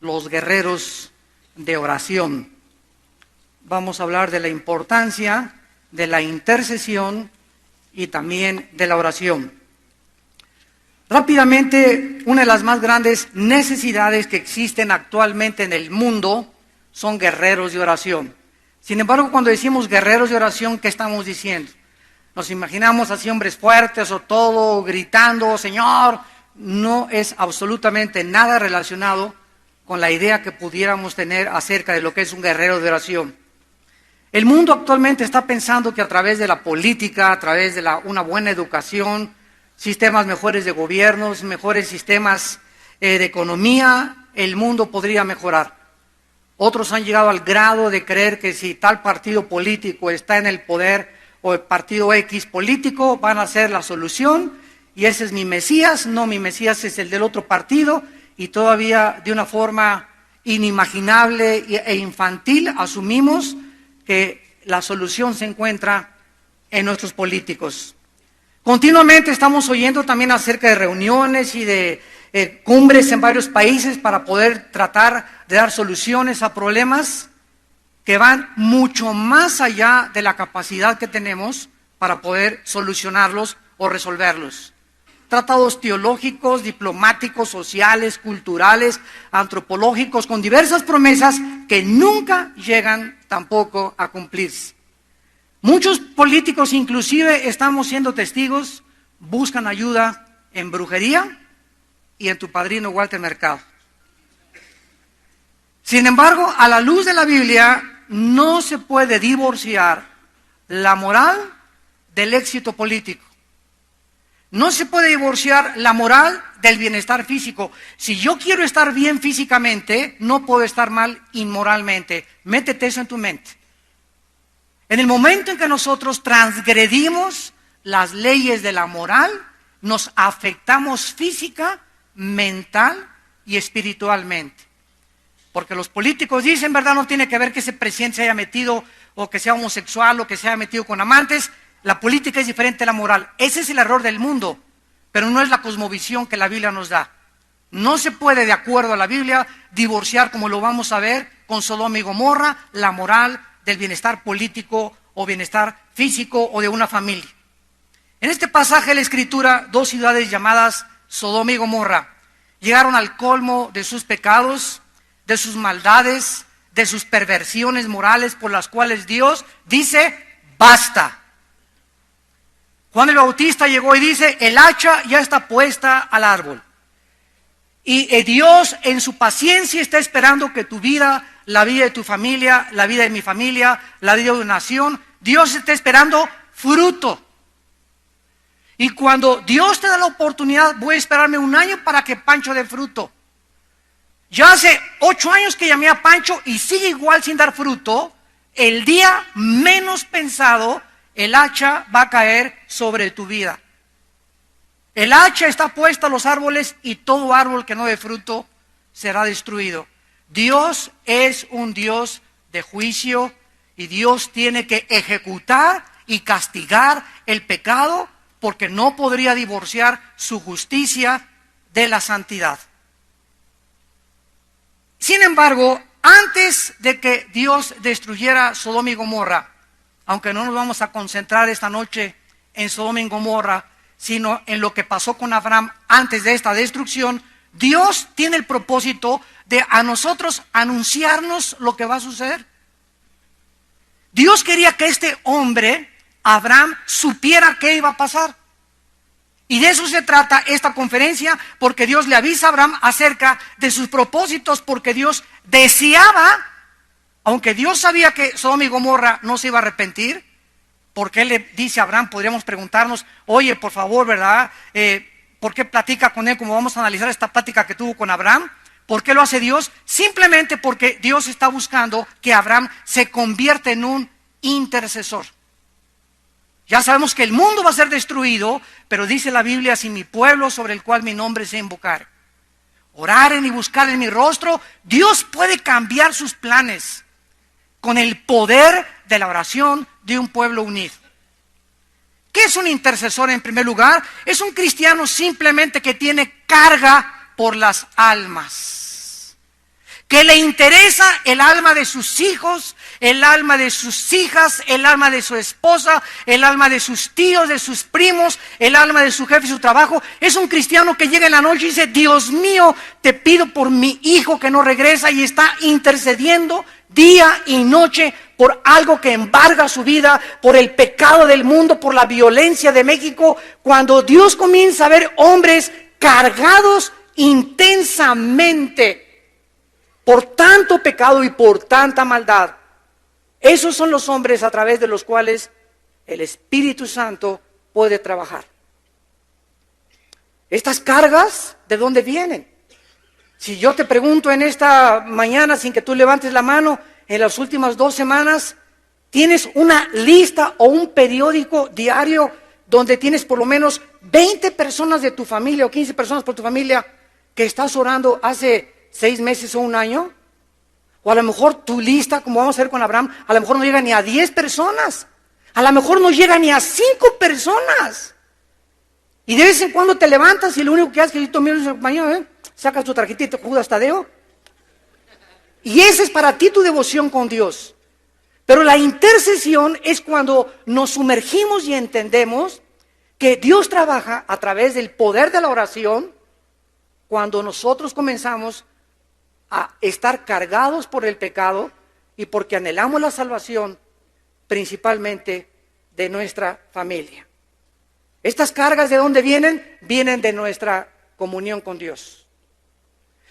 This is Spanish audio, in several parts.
los guerreros de oración. Vamos a hablar de la importancia de la intercesión y también de la oración. Rápidamente, una de las más grandes necesidades que existen actualmente en el mundo son guerreros de oración. Sin embargo, cuando decimos guerreros de oración, ¿qué estamos diciendo? Nos imaginamos así hombres fuertes o todo gritando, Señor. No es absolutamente nada relacionado con la idea que pudiéramos tener acerca de lo que es un guerrero de oración. El mundo actualmente está pensando que a través de la política, a través de una buena educación, sistemas mejores de gobiernos, mejores sistemas de economía, el mundo podría mejorar. Otros han llegado al grado de creer que si tal partido político está en el poder o el partido X político, van a ser la solución y ese es mi Mesías, no, mi Mesías es el del otro partido, y todavía de una forma inimaginable e infantil asumimos que la solución se encuentra en nuestros políticos. Continuamente estamos oyendo también acerca de reuniones y de cumbres en varios países para poder tratar de dar soluciones a problemas que van mucho más allá de la capacidad que tenemos para poder solucionarlos o resolverlos. Tratados teológicos, diplomáticos, sociales, culturales, antropológicos, con diversas promesas que nunca llegan tampoco a cumplirse. Muchos políticos, inclusive estamos siendo testigos, buscan ayuda en brujería y en tu padrino Walter Mercado. Sin embargo, a la luz de la Biblia, no se puede divorciar la moral del éxito político. No se puede divorciar la moral del bienestar físico. Si yo quiero estar bien físicamente, no puedo estar mal inmoralmente. Métete eso en tu mente. En el momento en que nosotros transgredimos las leyes de la moral, nos afectamos física, mental y espiritualmente. Porque los políticos dicen, ¿verdad? No tiene que ver que ese presidente se haya metido o que sea homosexual o que se haya metido con amantes. La política es diferente a la moral. Ese es el error del mundo, pero no es la cosmovisión que la Biblia nos da. No se puede, de acuerdo a la Biblia, divorciar, como lo vamos a ver, con Sodoma y Gomorra, la moral del bienestar político o bienestar físico o de una familia. En este pasaje de la Escritura, dos ciudades llamadas Sodoma y Gomorra llegaron al colmo de sus pecados, de sus maldades, de sus perversiones morales por las cuales Dios dice, basta. Juan el Bautista llegó y dice, el hacha ya está puesta al árbol. Y Dios en su paciencia está esperando que tu vida, la vida de tu familia, la vida de mi familia, la vida de una nación, Dios está esperando fruto. Y cuando Dios te da la oportunidad, voy a esperarme 1 año para que Pancho dé fruto. Ya hace 8 años que llamé a Pancho y sigue igual sin dar fruto. El día menos pensado, el hacha va a caer sobre tu vida. El hacha está puesta a los árboles y todo árbol que no dé fruto será destruido. Dios es un Dios de juicio y Dios tiene que ejecutar y castigar el pecado porque no podría divorciar su justicia de la santidad. Sin embargo, antes de que Dios destruyera Sodoma y Gomorra, aunque no nos vamos a concentrar esta noche en Sodoma y Gomorra, sino en lo que pasó con Abraham antes de esta destrucción, Dios tiene el propósito de a nosotros anunciarnos lo que va a suceder. Dios quería que este hombre, Abraham, supiera qué iba a pasar. Y de eso se trata esta conferencia, porque Dios le avisa a Abraham acerca de sus propósitos, porque Dios deseaba, aunque Dios sabía que Sodoma y Gomorra no se iba a arrepentir, porque Él le dice a Abraham, podríamos preguntarnos, oye, por favor, ¿verdad? ¿Por qué platica con él? Como vamos a analizar esta plática que tuvo con Abraham. ¿Por qué lo hace Dios? Simplemente porque Dios está buscando que Abraham se convierta en un intercesor. Ya sabemos que el mundo va a ser destruido, pero dice la Biblia, si mi pueblo sobre el cual mi nombre se invocar, oraren y buscar en mi rostro, Dios puede cambiar sus planes con el poder de la oración de un pueblo unido. ¿Qué es un intercesor en primer lugar? Es un cristiano simplemente que tiene carga por las almas, que le interesa el alma de sus hijos, el alma de sus hijas, el alma de su esposa, el alma de sus tíos, de sus primos, el alma de su jefe y su trabajo. Es un cristiano que llega en la noche y dice: Dios mío, te pido por mi hijo que no regresa, y está intercediendo día y noche por algo que embarga su vida, por el pecado del mundo, por la violencia de México. Cuando Dios comienza a ver hombres cargados intensamente por tanto pecado y por tanta maldad, esos son los hombres a través de los cuales el Espíritu Santo puede trabajar. Estas cargas, ¿de dónde vienen? Si yo te pregunto en esta mañana, sin que tú levantes la mano, en las últimas 2 semanas, ¿tienes una lista o un periódico diario donde tienes por lo menos 20 personas de tu familia o 15 personas por tu familia que estás orando hace 6 meses o un año? O a lo mejor tu lista, como vamos a ver con Abraham, a lo mejor no llega ni a 10 personas. A lo mejor no llega ni a 5 personas. Y de vez en cuando te levantas y lo único que haces es que tú miras mañana, sacas tu tarjetita, Judas Tadeo. Y esa es para ti tu devoción con Dios. Pero la intercesión es cuando nos sumergimos y entendemos que Dios trabaja a través del poder de la oración, cuando nosotros comenzamos a estar cargados por el pecado y porque anhelamos la salvación, principalmente de nuestra familia. Estas cargas, ¿de dónde vienen? Vienen de nuestra comunión con Dios.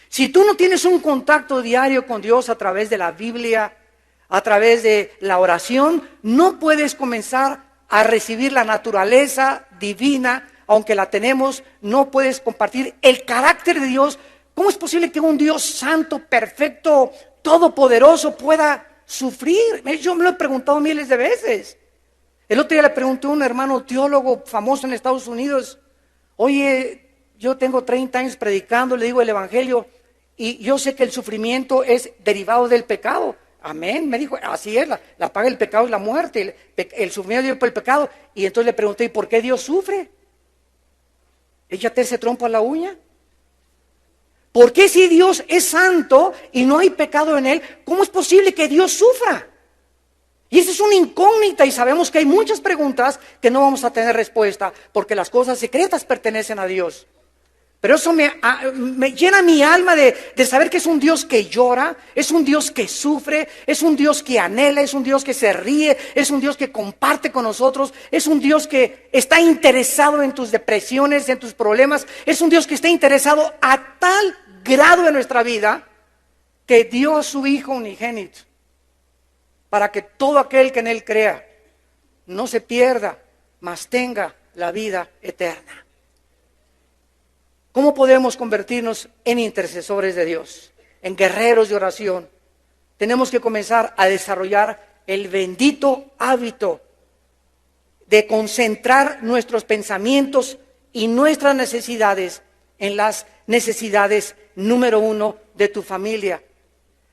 Si tú no tienes un contacto diario con Dios a través de la Biblia, a través de la oración, no puedes comenzar a recibir la naturaleza divina. Aunque la tenemos, no puedes compartir el carácter de Dios. ¿Cómo es posible que un Dios santo, perfecto, todopoderoso pueda sufrir? Yo me lo he preguntado miles de veces. El otro día le pregunté a un hermano teólogo famoso en Estados Unidos: oye, yo tengo 30 años predicando, le digo el evangelio, y yo sé que el sufrimiento es derivado del pecado. Amén, me dijo, así es, la paga del pecado es la muerte, el sufrimiento es por el pecado. Y entonces le pregunté: ¿y por qué Dios sufre? Échate ese trompo a la uña. ¿Por qué, si Dios es santo y no hay pecado en Él, cómo es posible que Dios sufra? Y esa es una incógnita, y sabemos que hay muchas preguntas que no vamos a tener respuesta, porque las cosas secretas pertenecen a Dios. Pero eso me llena mi alma de saber que es un Dios que llora, es un Dios que sufre, es un Dios que anhela, es un Dios que se ríe, es un Dios que comparte con nosotros, es un Dios que está interesado en tus depresiones, en tus problemas, es un Dios que está interesado a tal grado en nuestra vida que dio a su Hijo unigénito para que todo aquel que en Él crea no se pierda, mas tenga la vida eterna. ¿Cómo podemos convertirnos en intercesores de Dios, en guerreros de oración? Tenemos que comenzar a desarrollar el bendito hábito de concentrar nuestros pensamientos y nuestras necesidades en las necesidades número 1 de tu familia,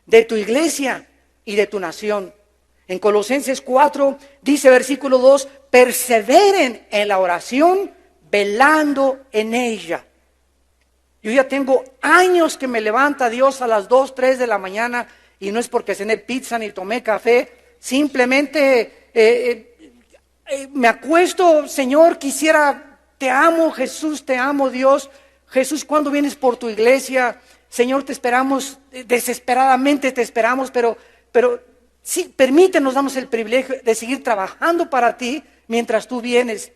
de tu iglesia y de tu nación. En Colosenses 4 dice, versículo 2, perseveren en la oración, velando en ella. Yo ya tengo años que me levanta Dios a las 2, 3 de la mañana, y no es porque cené pizza ni tomé café, simplemente me acuesto: Señor, te amo, Jesús, te amo, Dios. Jesús, ¿cuándo vienes por tu iglesia? Señor, te esperamos, desesperadamente te esperamos, pero sí, permítenos, damos el privilegio de seguir trabajando para ti mientras tú vienes.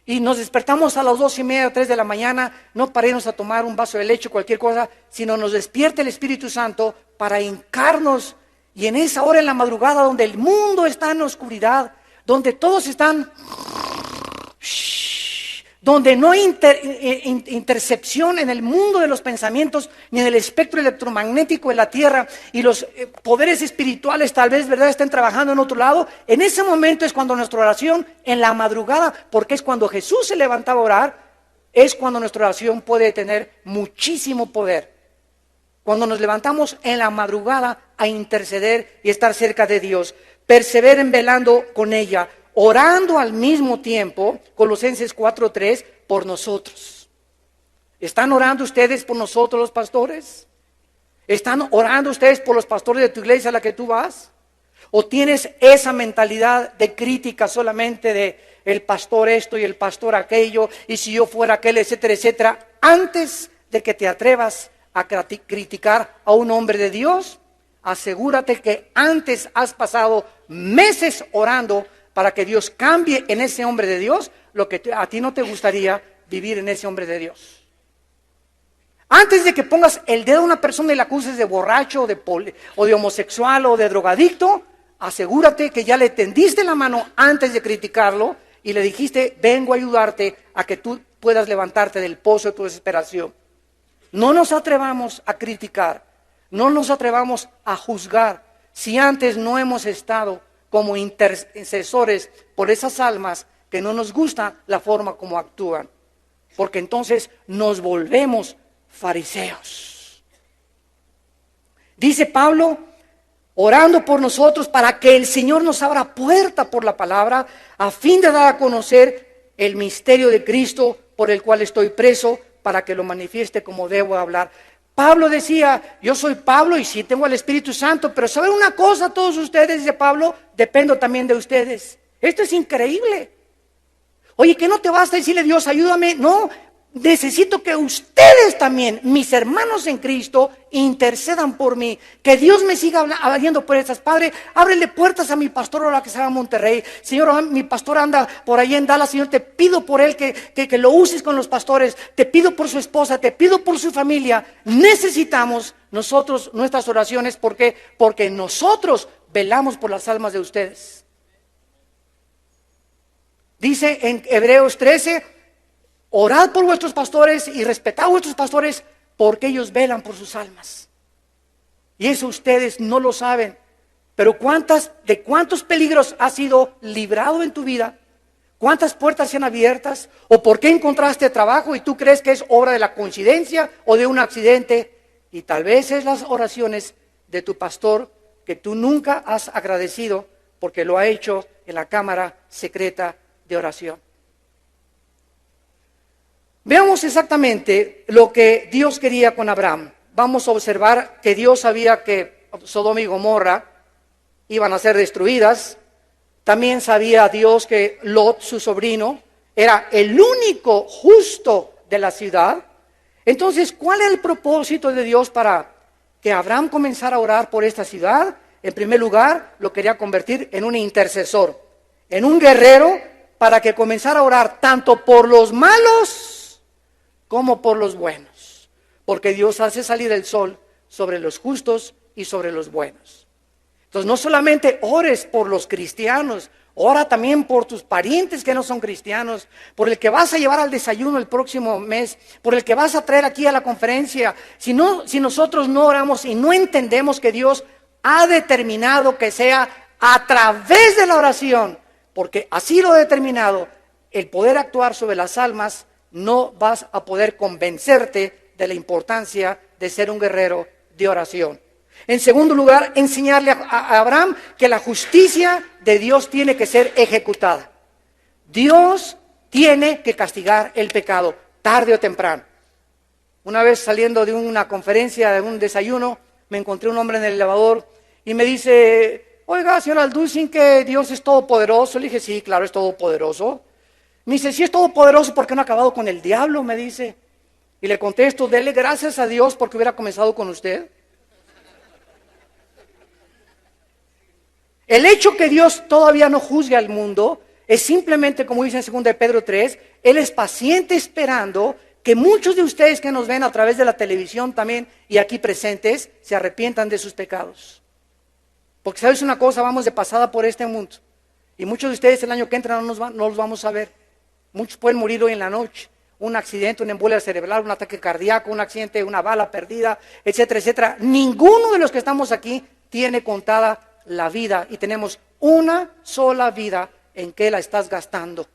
Y nos despertamos a las 2:30, 3 de la mañana, no para irnos a tomar un vaso de leche o cualquier cosa, sino nos despierta el Espíritu Santo para hincarnos. Y en esa hora en la madrugada, donde el mundo está en oscuridad, donde todos están, donde no hay intercepción en el mundo de los pensamientos, ni en el espectro electromagnético de la tierra, y los poderes espirituales tal vez, ¿verdad?, estén trabajando en otro lado. En ese momento es cuando nuestra oración, en la madrugada, porque es cuando Jesús se levantaba a orar, es cuando nuestra oración puede tener muchísimo poder. Cuando nos levantamos en la madrugada a interceder y estar cerca de Dios, perseveren velando con ella, orando al mismo tiempo, Colosenses 4:3, por nosotros. ¿Están orando ustedes por nosotros, los pastores? ¿Están orando ustedes por los pastores de tu iglesia a la que tú vas? ¿O tienes esa mentalidad de crítica solamente de el pastor esto y el pastor aquello, y si yo fuera aquel, etcétera, etcétera? Antes de que te atrevas a criticar a un hombre de Dios, asegúrate que antes has pasado meses orando para que Dios cambie en ese hombre de Dios lo que a ti no te gustaría vivir en ese hombre de Dios. Antes de que pongas el dedo a una persona y la acuses de borracho o de homosexual o de drogadicto, asegúrate que ya le tendiste la mano antes de criticarlo y le dijiste, vengo a ayudarte a que tú puedas levantarte del pozo de tu desesperación. No nos atrevamos a criticar, no nos atrevamos a juzgar si antes no hemos estado como intercesores por esas almas que no nos gusta la forma como actúan, porque entonces nos volvemos fariseos. Dice Pablo, orando por nosotros para que el Señor nos abra puerta por la palabra, a fin de dar a conocer el misterio de Cristo por el cual estoy preso, para que lo manifieste como debo hablar. Pablo decía, yo soy Pablo y sí tengo el Espíritu Santo, pero ¿saben una cosa todos ustedes? Dice Pablo, dependo también de ustedes. Esto es increíble. Oye, ¿que no te basta decirle Dios, ayúdame? No, necesito que ustedes también, mis hermanos en Cristo, intercedan por mí. Que Dios me siga hablando por estas. Padre, ábrele puertas a mi pastor ahora que se va a Monterrey. Señor, mi pastor anda por ahí en Dallas. Señor, te pido por él que lo uses con los pastores. Te pido por su esposa, te pido por su familia. Necesitamos nosotros nuestras oraciones. ¿Por qué? Porque nosotros velamos por las almas de ustedes. Dice en Hebreos 13, orad por vuestros pastores y respetad a vuestros pastores porque ellos velan por sus almas. Y eso ustedes no lo saben. Pero ¿de cuántos peligros has sido librado en tu vida? ¿Cuántas puertas se han abiertas? ¿O por qué encontraste trabajo y tú crees que es obra de la coincidencia o de un accidente? Y tal vez es las oraciones de tu pastor que tú nunca has agradecido porque lo ha hecho en la cámara secreta de oración. Veamos exactamente lo que Dios quería con Abraham. Vamos a observar que Dios sabía que Sodoma y Gomorra iban a ser destruidas. También sabía Dios que Lot, su sobrino, era el único justo de la ciudad. Entonces, ¿cuál es el propósito de Dios para que Abraham comenzara a orar por esta ciudad? En primer lugar, lo quería convertir en un intercesor, en un guerrero, para que comenzara a orar tanto por los malos como por los buenos, porque Dios hace salir el sol sobre los justos y sobre los buenos. Entonces no solamente ores por los cristianos, ora también por tus parientes que no son cristianos, por el que vas a llevar al desayuno el próximo mes, por el que vas a traer aquí a la conferencia. Si nosotros no oramos y no entendemos que Dios ha determinado que sea a través de la oración, porque así lo ha determinado, el poder actuar sobre las almas, no vas a poder convencerte de la importancia de ser un guerrero de oración. En segundo lugar, enseñarle a Abraham que la justicia de Dios tiene que ser ejecutada. Dios tiene que castigar el pecado, tarde o temprano. Una vez saliendo de una conferencia, de un desayuno, me encontré un hombre en el elevador y me dice, oiga, señor Alducin, que Dios es todopoderoso. Le dije, sí, claro, es todopoderoso. Me dice, si es todopoderoso, ¿por qué no ha acabado con el diablo? Me dice. Y le contesto, dele gracias a Dios porque hubiera comenzado con usted. El hecho que Dios todavía no juzgue al mundo es simplemente, como dice en 2 Pedro 3, Él es paciente esperando que muchos de ustedes que nos ven a través de la televisión también y aquí presentes se arrepientan de sus pecados. Porque sabes una cosa, vamos de pasada por este mundo y muchos de ustedes el año que entra no los vamos a ver. Muchos pueden morir hoy en la noche, un accidente, una embolia cerebral, un ataque cardíaco, un accidente, una bala perdida, etcétera, etcétera. Ninguno de los que estamos aquí tiene contada la vida y tenemos una sola vida en que la estás gastando.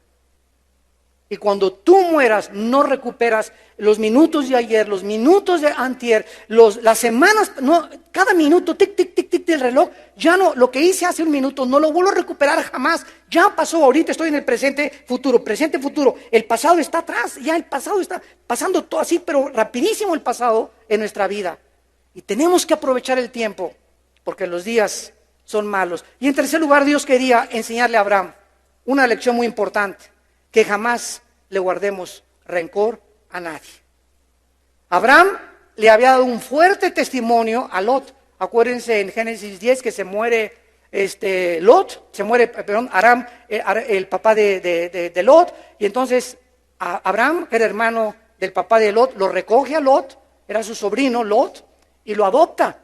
Y cuando tú mueras, no recuperas los minutos de ayer, los minutos de antier, las semanas, no, cada minuto, tic, tic, tic, tic del reloj, ya no, lo que hice hace un minuto, no lo vuelvo a recuperar jamás. Ya pasó, ahorita estoy en el presente, futuro. El pasado está atrás, ya el pasado está pasando todo así, pero rapidísimo el pasado en nuestra vida. Y tenemos que aprovechar el tiempo, porque los días son malos. Y en tercer lugar, Dios quería enseñarle a Abraham una lección muy importante, que jamás le guardemos rencor a nadie. Abraham le había dado un fuerte testimonio a Lot. Acuérdense en Génesis 10 que se muere Aram, el papá de Lot, y entonces Abraham, que era hermano del papá de Lot, lo recoge a Lot, era su sobrino Lot, y lo adopta,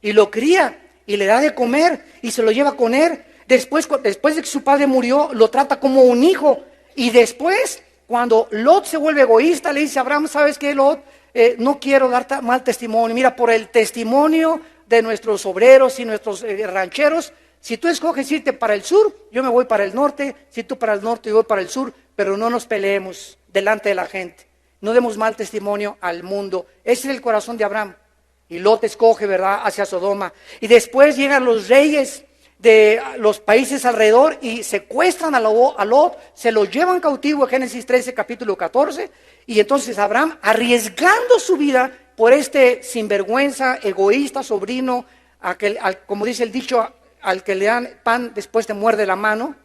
y lo cría, y le da de comer, y se lo lleva con él. Después de que su padre murió, lo trata como un hijo, y después, cuando Lot se vuelve egoísta, le dice a Abraham, ¿sabes qué, Lot? No quiero dar mal testimonio. Mira, por el testimonio de nuestros obreros y nuestros rancheros, si tú escoges irte para el sur, yo me voy para el norte, si tú para el norte, yo voy para el sur, pero no nos peleemos delante de la gente, no demos mal testimonio al mundo. Ese es el corazón de Abraham. Y Lot escoge, ¿verdad?, hacia Sodoma. Y después llegan los reyes de los países alrededor y secuestran a Lot, se lo llevan cautivo en Génesis 13, capítulo 14, y entonces Abraham, arriesgando su vida por este sinvergüenza, egoísta sobrino, como dice el dicho, al que le dan pan después te muerde la mano,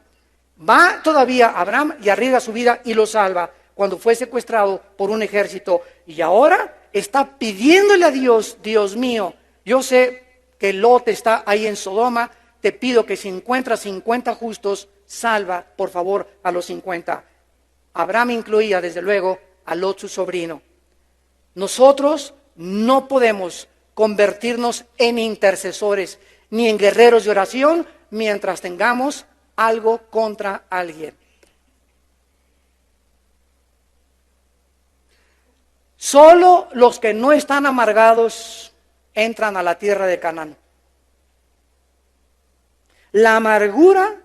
va todavía Abraham y arriesga su vida y lo salva cuando fue secuestrado por un ejército. Y ahora está pidiéndole a Dios, Dios mío, yo sé que Lot está ahí en Sodoma, te pido que si encuentras 50 justos, salva por favor a los 50. Abraham incluía desde luego a Lot, su sobrino. Nosotros no podemos convertirnos en intercesores ni en guerreros de oración mientras tengamos algo contra alguien. Solo los que no están amargados entran a la tierra de Canaán. La amargura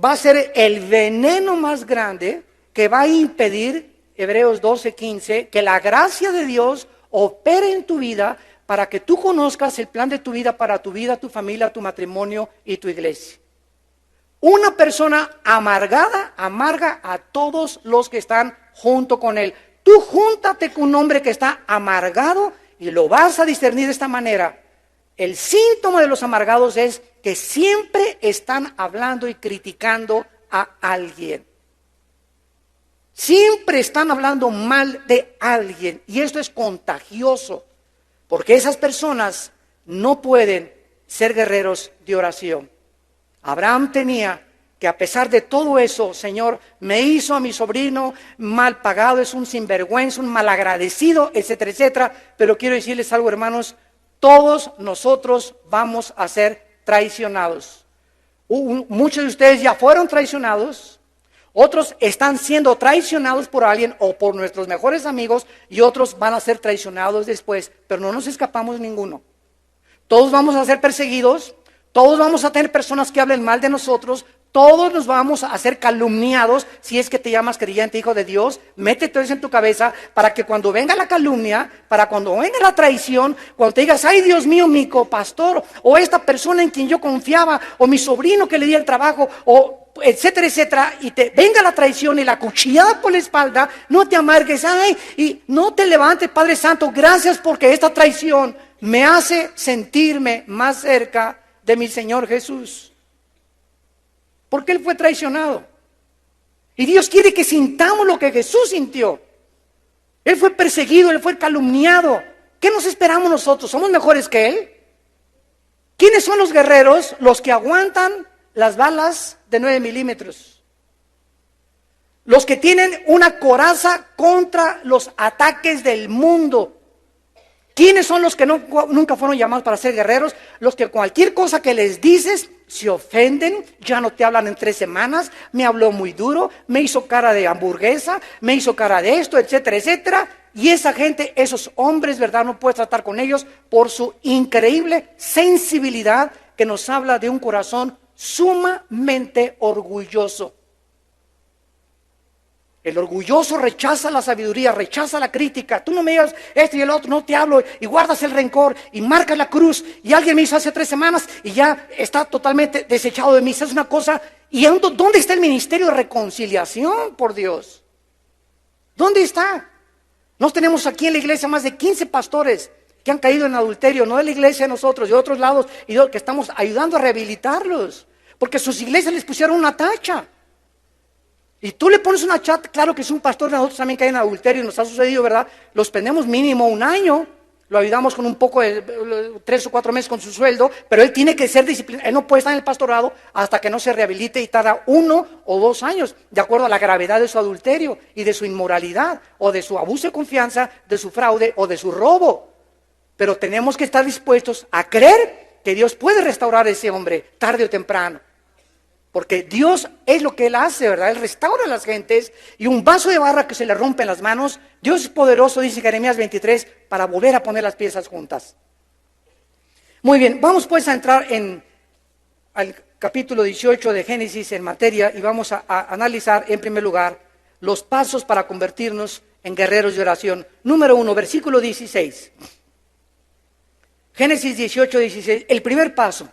va a ser el veneno más grande que va a impedir, Hebreos 12:15, que la gracia de Dios opere en tu vida para que tú conozcas el plan de tu vida para tu vida, tu familia, tu matrimonio y tu iglesia. Una persona amargada amarga a todos los que están junto con él. Tú júntate con un hombre que está amargado y lo vas a discernir de esta manera. El síntoma de los amargados es que siempre están hablando y criticando a alguien. Siempre están hablando mal de alguien y esto es contagioso porque esas personas no pueden ser guerreros de oración. Abraham tenía que a pesar de todo eso, Señor, me hizo a mi sobrino mal pagado, es un sinvergüenza, un malagradecido, etcétera, etcétera. Pero quiero decirles algo, hermanos, todos nosotros vamos a ser traicionados. Muchos de ustedes ya fueron traicionados, otros están siendo traicionados por alguien o por nuestros mejores amigos y otros van a ser traicionados después, pero no nos escapamos ninguno. Todos vamos a ser perseguidos, todos vamos a tener personas que hablen mal de nosotros, todos nos vamos a ser calumniados. Si es que te llamas creyente, hijo de Dios, métete eso en tu cabeza para que cuando venga la calumnia, para cuando venga la traición, cuando te digas, ay Dios mío, mi copastor, o esta persona en quien yo confiaba, o mi sobrino que le di el trabajo, o etcétera, etcétera, y te venga la traición y la cuchillada por la espalda, no te amargues, ay, y no te levantes, Padre Santo, gracias porque esta traición me hace sentirme más cerca de mi Señor Jesús. Porque Él fue traicionado. Y Dios quiere que sintamos lo que Jesús sintió. Él fue perseguido, Él fue calumniado. ¿Qué nos esperamos nosotros? ¿Somos mejores que Él? ¿Quiénes son los guerreros? Los que aguantan las balas de 9 milímetros. Los que tienen una coraza contra los ataques del mundo. ¿Quiénes son los que nunca fueron llamados para ser guerreros? Los que cualquier cosa que les dices se ofenden, ya no te hablan en 3 semanas, me habló muy duro, me hizo cara de hamburguesa, me hizo cara de esto, etcétera, etcétera. Y esa gente, esos hombres, ¿verdad? No puedes tratar con ellos por su increíble sensibilidad que nos habla de un corazón sumamente orgulloso. El orgulloso rechaza la sabiduría, rechaza la crítica. Tú no me digas esto y el otro, no te hablo, y guardas el rencor y marcas la cruz. Y alguien me hizo hace 3 semanas y ya está totalmente desechado de mí. Es una cosa. ¿Y dónde está el ministerio de reconciliación, por Dios? ¿Dónde está? Nos tenemos aquí en la iglesia más de 15 pastores que han caído en adulterio, no de la iglesia de nosotros, de otros lados, y que estamos ayudando a rehabilitarlos, porque sus iglesias les pusieron una tacha. Y tú le pones una tacha, claro que es un pastor, nosotros también caen en adulterio, y nos ha sucedido, ¿verdad? Los tenemos mínimo 1 año, lo ayudamos con un poco de 3 o 4 meses con su sueldo, pero él tiene que ser disciplinado, él no puede estar en el pastorado hasta que no se rehabilite y tarda 1 o 2 años, de acuerdo a la gravedad de su adulterio y de su inmoralidad, o de su abuso de confianza, de su fraude o de su robo. Pero tenemos que estar dispuestos a creer que Dios puede restaurar a ese hombre tarde o temprano. Porque Dios es lo que Él hace, ¿verdad? Él restaura a las gentes, y un vaso de barro que se le rompe en las manos, Dios es poderoso, dice Jeremías 23, para volver a poner las piezas juntas. Muy bien, vamos pues a entrar al capítulo 18 de Génesis en materia, y vamos a analizar en primer lugar los pasos para convertirnos en guerreros de oración. Número 1, versículo 16. Génesis 18, 16, el primer paso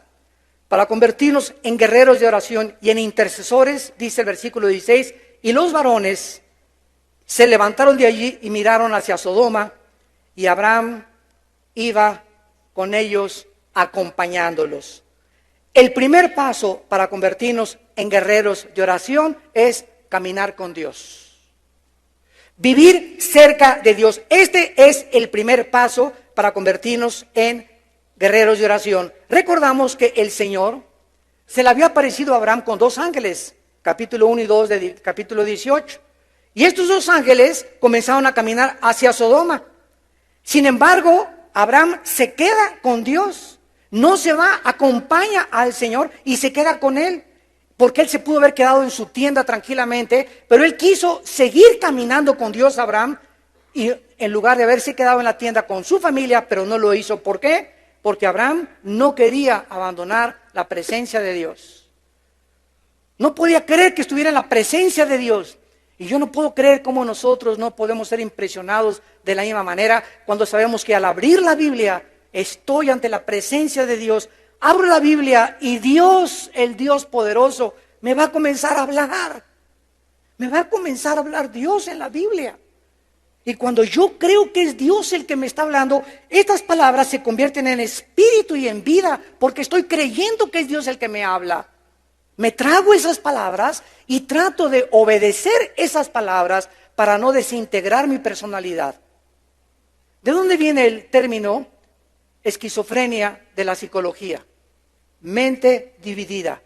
para convertirnos en guerreros de oración y en intercesores, dice el versículo 16, y los varones se levantaron de allí y miraron hacia Sodoma, y Abraham iba con ellos acompañándolos. El primer paso para convertirnos en guerreros de oración es caminar con Dios. Vivir cerca de Dios. Este es el primer paso para convertirnos en guerreros de oración. Recordamos que el Señor se le había aparecido a Abraham con 2 ángeles, capítulo 1 y 2 del capítulo 18. Y estos 2 ángeles comenzaron a caminar hacia Sodoma. Sin embargo, Abraham se queda con Dios. No se va, acompaña al Señor y se queda con Él. Porque él se pudo haber quedado en su tienda tranquilamente, pero él quiso seguir caminando con Dios, Abraham, y en lugar de haberse quedado en la tienda con su familia, pero no lo hizo. ¿Por qué? Porque Abraham no quería abandonar la presencia de Dios. No podía creer que estuviera en la presencia de Dios. Y yo no puedo creer cómo nosotros no podemos ser impresionados de la misma manera cuando sabemos que al abrir la Biblia estoy ante la presencia de Dios. Abro la Biblia y Dios, el Dios poderoso, me va a comenzar a hablar. Me va a comenzar a hablar Dios en la Biblia. Y cuando yo creo que es Dios el que me está hablando, estas palabras se convierten en espíritu y en vida, porque estoy creyendo que es Dios el que me habla. Me trago esas palabras y trato de obedecer esas palabras para no desintegrar mi personalidad. ¿De dónde viene el término esquizofrenia de la psicología? Mente dividida.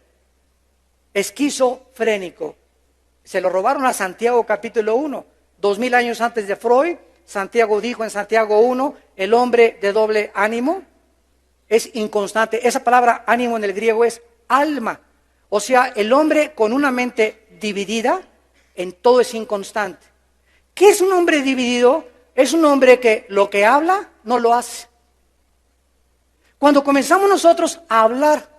Esquizofrénico. Se lo robaron a Santiago capítulo 1. 2000 años antes de Freud, Santiago dijo en Santiago 1, el hombre de doble ánimo es inconstante. Esa palabra ánimo en el griego es alma. O sea, el hombre con una mente dividida, en todo es inconstante. ¿Qué es un hombre dividido? Es un hombre que lo que habla no lo hace. Cuando comenzamos nosotros a hablar,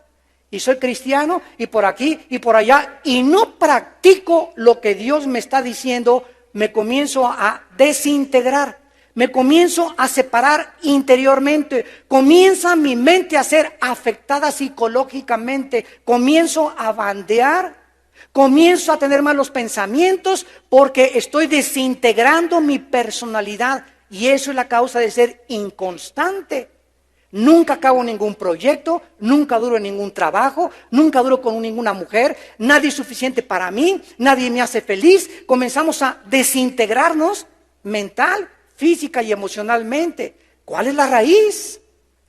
y soy cristiano, y por aquí y por allá, y no practico lo que Dios me está diciendo, me comienzo a desintegrar, me comienzo a separar interiormente, comienza mi mente a ser afectada psicológicamente, comienzo a bandear, comienzo a tener malos pensamientos porque estoy desintegrando mi personalidad, y eso es la causa de ser inconstante. Nunca acabo ningún proyecto, nunca duro en ningún trabajo, nunca duro con ninguna mujer, nadie es suficiente para mí, nadie me hace feliz. Comenzamos a desintegrarnos mental, física y emocionalmente. ¿Cuál es la raíz?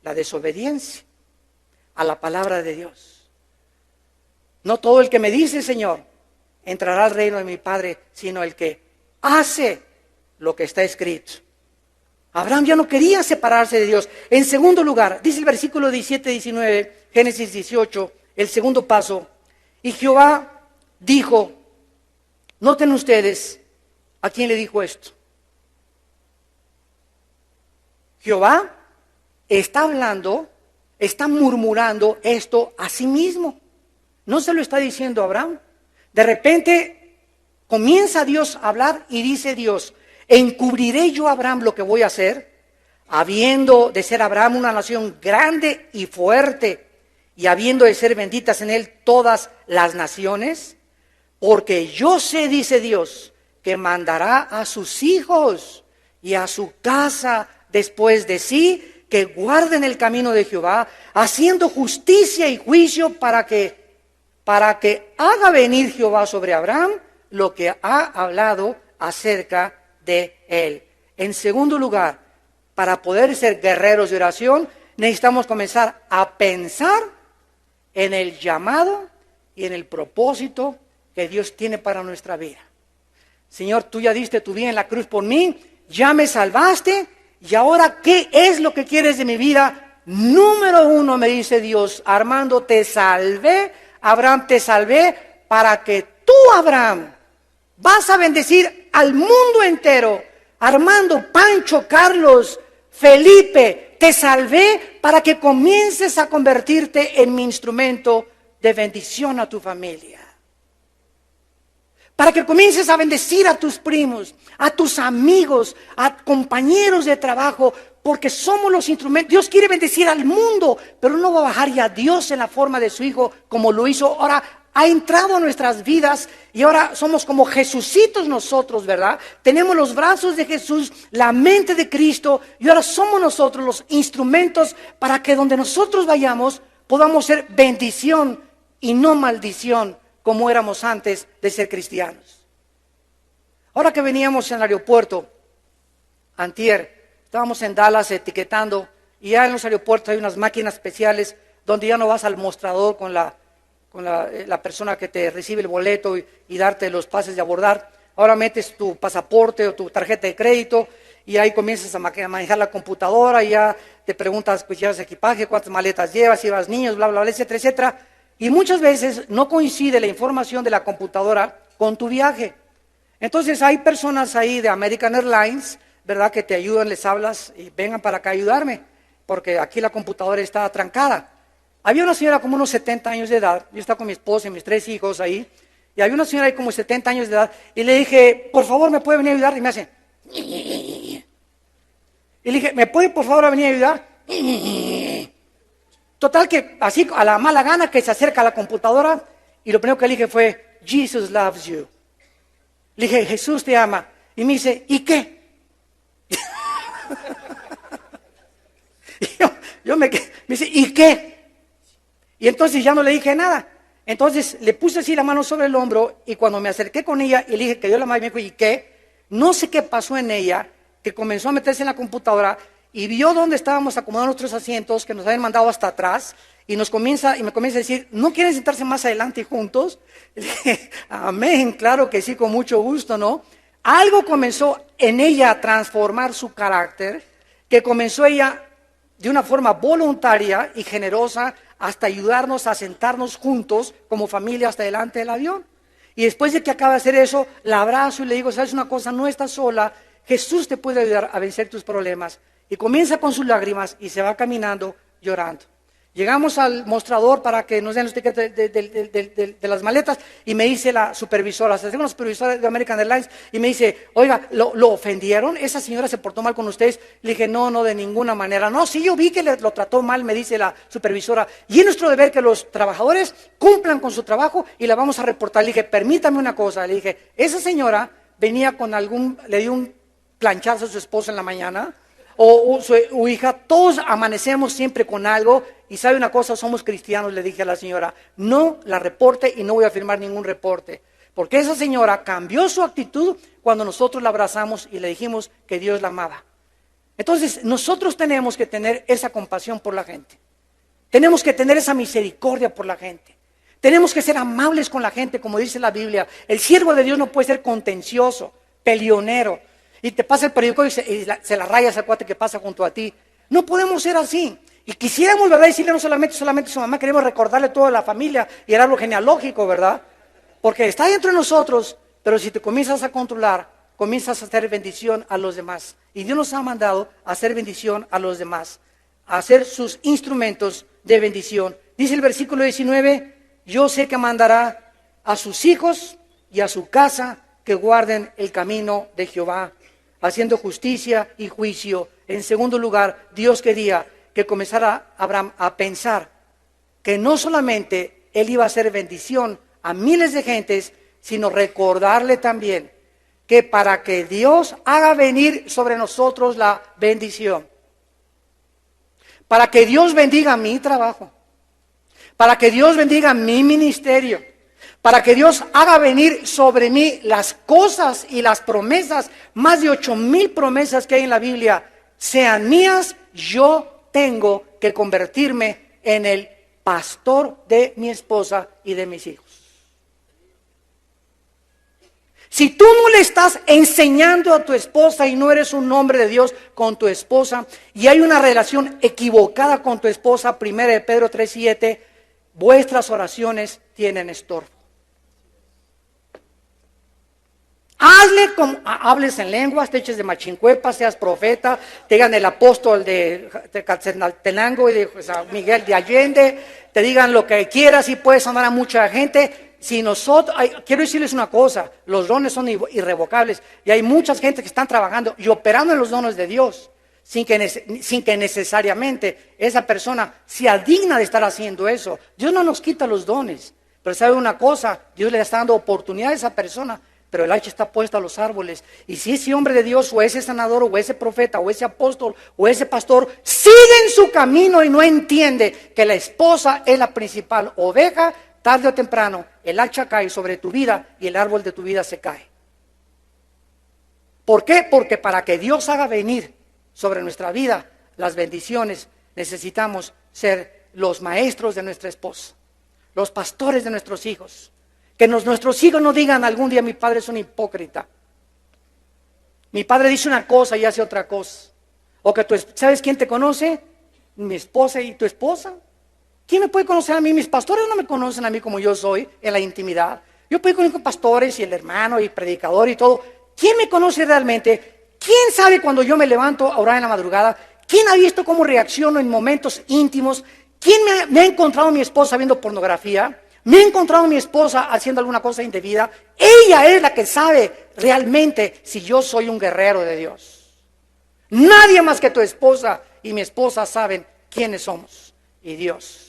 La desobediencia a la palabra de Dios. No todo el que me dice Señor entrará al reino de mi Padre, sino el que hace lo que está escrito. Abraham ya no quería separarse de Dios. En segundo lugar, dice el versículo 17-19, Génesis 18, el segundo paso. Y Jehová dijo, noten ustedes, ¿a quién le dijo esto? Jehová está hablando, está murmurando esto a sí mismo. No se lo está diciendo a Abraham. De repente comienza Dios a hablar y dice Dios, ¿encubriré yo a Abraham lo que voy a hacer? Habiendo de ser Abraham una nación grande y fuerte, y habiendo de ser benditas en él todas las naciones, porque yo sé, dice Dios, que mandará a sus hijos y a su casa después de sí, que guarden el camino de Jehová, haciendo justicia y juicio para que haga venir Jehová sobre Abraham lo que ha hablado acerca de él. En segundo lugar, para poder ser guerreros de oración, necesitamos comenzar a pensar en el llamado y en el propósito que Dios tiene para nuestra vida. Señor, tú ya diste tu vida en la cruz por mí, ya me salvaste, y ahora, ¿qué es lo que quieres de mi vida? Número uno, me dice Dios, Armando, te salvé, Abraham, te salvé para que tú, Abraham, vas a bendecir al mundo entero. Armando, Pancho, Carlos, Felipe, te salvé para que comiences a convertirte en mi instrumento de bendición a tu familia. Para que comiences a bendecir a tus primos, a tus amigos, a compañeros de trabajo, porque somos los instrumentos. Dios quiere bendecir al mundo, pero no va a bajar ya a Dios en la forma de su Hijo como lo hizo. Ahora ha entrado a nuestras vidas y ahora somos como Jesucitos nosotros, ¿verdad? Tenemos los brazos de Jesús, la mente de Cristo, y ahora somos nosotros los instrumentos para que donde nosotros vayamos podamos ser bendición y no maldición, como éramos antes de ser cristianos. Ahora que veníamos en el aeropuerto, antier, estábamos en Dallas etiquetando, y ya en los aeropuertos hay unas máquinas especiales donde ya no vas al mostrador con la persona que te recibe el boleto y darte los pases de abordar. Ahora metes tu pasaporte o tu tarjeta de crédito y ahí comienzas a manejar la computadora y ya te preguntas, pues llevas equipaje, cuántas maletas llevas, si llevas niños, bla, bla, bla, etcétera, etcétera. Y muchas veces no coincide la información de la computadora con tu viaje. Entonces hay personas ahí de American Airlines, ¿verdad?, que te ayudan, les hablas y vengan para acá a ayudarme, porque aquí la computadora está trancada. Había una señora como unos 70 años de edad, yo estaba con mi esposa y mis 3 hijos ahí, y había una señora ahí como 70 años de edad, y le dije, por favor, ¿me puede venir a ayudar? Y me hace, y le dije, ¿me puede por favor venir a ayudar? Total que así a la mala gana que se acerca a la computadora y lo primero que le dije fue, Jesus loves you. Le dije, Jesús te ama. Y me dice, ¿y qué? Y me dice, ¿y qué? Y entonces ya no le dije nada. Entonces le puse así la mano sobre el hombro y cuando me acerqué con ella y le dije que yo la madre me dijo, ¿y qué? No sé qué pasó en ella, que comenzó a meterse en la computadora y vio dónde estábamos acomodando nuestros asientos, que nos habían mandado hasta atrás, y me comienza a decir, ¿no quieren sentarse más adelante juntos? Y le dije, amén, claro que sí, con mucho gusto, ¿no? Algo comenzó en ella a transformar su carácter, que comenzó ella de una forma voluntaria y generosa hasta ayudarnos a sentarnos juntos como familia hasta delante del avión. Y después de que acaba de hacer eso, la abrazo y le digo, ¿sabes una cosa? No estás sola, Jesús te puede ayudar a vencer tus problemas. Y comienza con sus lágrimas y se va caminando llorando. Llegamos al mostrador para que nos den los tickets de las maletas y me dice la supervisora, se hace una supervisora de American Airlines y me dice, oiga, ¿lo ofendieron? ¿Esa señora se portó mal con ustedes? Le dije, no, de ninguna manera. No, sí, yo vi que lo trató mal, me dice la supervisora. Y es nuestro deber que los trabajadores cumplan con su trabajo y la vamos a reportar. Le dije, permítame una cosa. Le dije, esa señora venía con le dio un planchazo a su esposo en la mañana, o su hija, todos amanecemos siempre con algo, y sabe una cosa, somos cristianos, le dije a la señora, no la reporte y no voy a firmar ningún reporte, porque esa señora cambió su actitud cuando nosotros la abrazamos y le dijimos que Dios la amaba. Entonces, nosotros tenemos que tener esa compasión por la gente, tenemos que tener esa misericordia por la gente, tenemos que ser amables con la gente, como dice la Biblia. El siervo de Dios no puede ser contencioso, peleonero, y te pasa el periódico y se la rayas al cuate que pasa junto a ti. No podemos ser así. Y quisiéramos, ¿verdad?, decirle no solamente a su mamá, queremos recordarle toda la familia y el árbol genealógico, ¿verdad? Porque está dentro de nosotros, pero si te comienzas a controlar, comienzas a hacer bendición a los demás. Y Dios nos ha mandado a hacer bendición a los demás, a hacer sus instrumentos de bendición. Dice el versículo 19, yo sé que mandará a sus hijos y a su casa que guarden el camino de Jehová, haciendo justicia y juicio. En segundo lugar, Dios quería que comenzara Abraham a pensar que no solamente él iba a hacer bendición a miles de gentes, sino recordarle también que para que Dios haga venir sobre nosotros la bendición, para que Dios bendiga mi trabajo, para que Dios bendiga mi ministerio, para que Dios haga venir sobre mí las cosas y las promesas, más de 8,000 promesas que hay en la Biblia, sean mías, yo tengo que convertirme en el pastor de mi esposa y de mis hijos. Si tú no le estás enseñando a tu esposa y no eres un hombre de Dios con tu esposa y hay una relación equivocada con tu esposa, 1 Pedro 3:7, vuestras oraciones tienen estorbo. Hazle como hables en lenguas, te eches de machincuepa, seas profeta, te digan el apóstol de Calcenaltenango y de San Miguel de Allende, te digan lo que quieras y puedes amar a mucha gente. Si nosotros, quiero decirles una cosa, los dones son irrevocables y hay mucha gente que están trabajando y operando en los dones de Dios sin que necesariamente esa persona sea digna de estar haciendo eso. Dios no nos quita los dones, pero sabe una cosa, Dios le está dando oportunidad a esa persona, pero el hacha está puesta a los árboles. Y si ese hombre de Dios o ese sanador o ese profeta o ese apóstol o ese pastor sigue en su camino y no entiende que la esposa es la principal oveja, tarde o temprano el hacha cae sobre tu vida y el árbol de tu vida se cae. ¿Por qué? Porque para que Dios haga venir sobre nuestra vida las bendiciones, necesitamos ser los maestros de nuestra esposa, los pastores de nuestros hijos. Que nuestros hijos no digan algún día: mi padre es un hipócrita, mi padre dice una cosa y hace otra cosa. O que ¿sabes quién te conoce? Mi esposa y tu esposa. ¿Quién me puede conocer a mí? Mis pastores no me conocen a mí como yo soy en la intimidad. Yo puedo ir con pastores y el hermano y predicador y todo. ¿Quién me conoce realmente? ¿Quién sabe cuando yo me levanto a orar en la madrugada? ¿Quién ha visto cómo reacciono en momentos íntimos? ¿Quién me ha encontrado a mi esposa viendo pornografía? ¿Me he encontrado a mi esposa haciendo alguna cosa indebida? Ella es la que sabe realmente si yo soy un guerrero de Dios. Nadie más que tu esposa y mi esposa saben quiénes somos y Dios.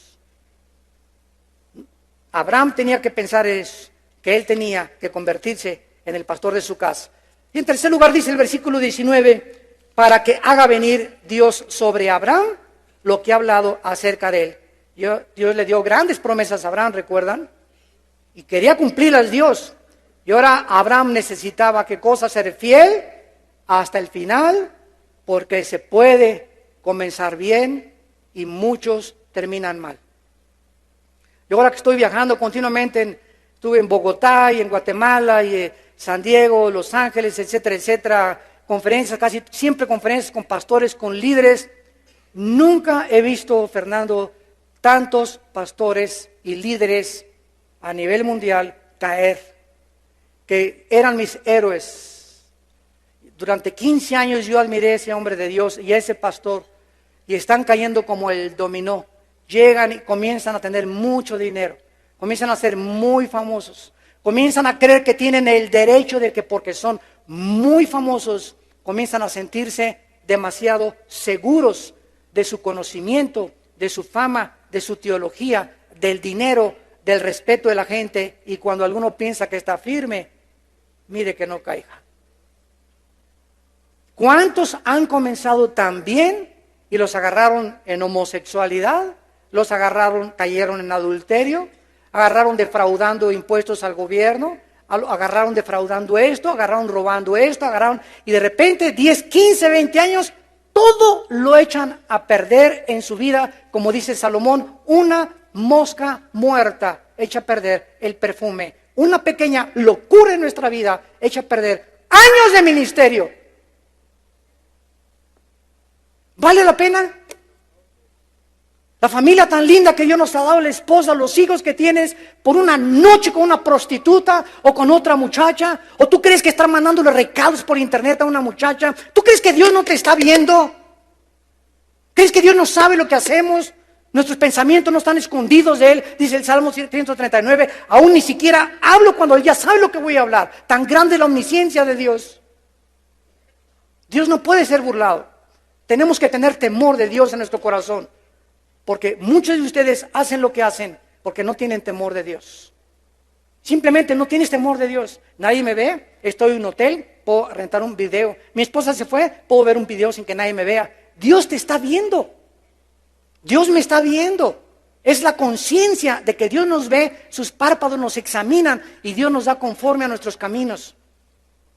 Abraham tenía que pensar eso, que él tenía que convertirse en el pastor de su casa. Y en tercer lugar dice el versículo 19, para que haga venir Dios sobre Abraham lo que ha hablado acerca de él. Dios le dio grandes promesas a Abraham, ¿recuerdan? Y quería cumplirlas Dios. Y ahora Abraham necesitaba ¿qué cosa? Ser fiel hasta el final, porque se puede comenzar bien y muchos terminan mal. Yo ahora que estoy viajando continuamente, estuve en Bogotá y en Guatemala y San Diego, Los Ángeles, etcétera, etcétera, conferencias, casi siempre conferencias con pastores, con líderes. Nunca he visto, Fernando, tantos pastores y líderes a nivel mundial caer, que eran mis héroes. Durante 15 años yo admiré a ese hombre de Dios y a ese pastor, y están cayendo como el dominó. Llegan y comienzan a tener mucho dinero, comienzan a ser muy famosos, comienzan a creer que tienen el derecho de que porque son muy famosos, comienzan a sentirse demasiado seguros de su conocimiento, de su fama, de su teología, del dinero, del respeto de la gente, y cuando alguno piensa que está firme, mire que no caiga. ¿Cuántos han comenzado tan bien y los agarraron en homosexualidad? Los agarraron, cayeron en adulterio, agarraron defraudando impuestos al gobierno, agarraron defraudando esto, agarraron robando esto, y de repente 10, 15, 20 años, todo lo echan a perder en su vida, como dice Salomón, una mosca muerta echa a perder el perfume. Una pequeña locura en nuestra vida echa a perder años de ministerio. ¿Vale la pena? La familia tan linda que Dios nos ha dado, la esposa, los hijos que tienes, por una noche con una prostituta o con otra muchacha, o tú crees que están mandándole recados por internet a una muchacha, ¿tú crees que Dios no te está viendo? ¿Crees que Dios no sabe lo que hacemos? Nuestros pensamientos no están escondidos de Él, dice el Salmo 139, aún ni siquiera hablo cuando Él ya sabe lo que voy a hablar. Tan grande es la omnisciencia de Dios. Dios no puede ser burlado. Tenemos que tener temor de Dios en nuestro corazón. Porque muchos de ustedes hacen lo que hacen porque no tienen temor de Dios. Simplemente no tienes temor de Dios. Nadie me ve, estoy en un hotel, puedo rentar un video. Mi esposa se fue, puedo ver un video sin que nadie me vea. Dios te está viendo. Dios me está viendo. Es la conciencia de que Dios nos ve, sus párpados nos examinan y Dios nos da conforme a nuestros caminos.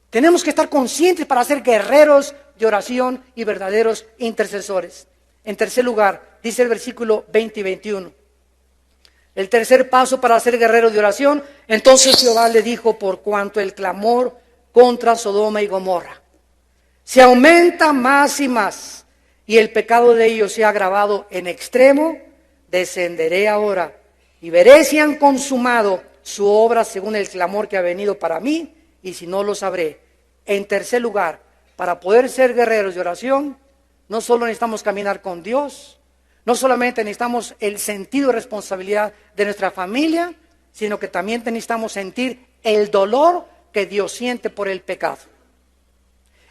Tenemos que estar conscientes para ser guerreros de oración y verdaderos intercesores. En tercer lugar, dice el versículo 20 y 21. El tercer paso para ser guerrero de oración, entonces Jehová le dijo, por cuanto el clamor contra Sodoma y Gomorra se aumenta más y más, y el pecado de ellos se ha agravado en extremo, descenderé ahora y veré si han consumado su obra según el clamor que ha venido para mí, y si no lo sabré. En tercer lugar, para poder ser guerreros de oración, no solo necesitamos caminar con Dios, no solamente necesitamos el sentido de responsabilidad de nuestra familia, sino que también necesitamos sentir el dolor que Dios siente por el pecado.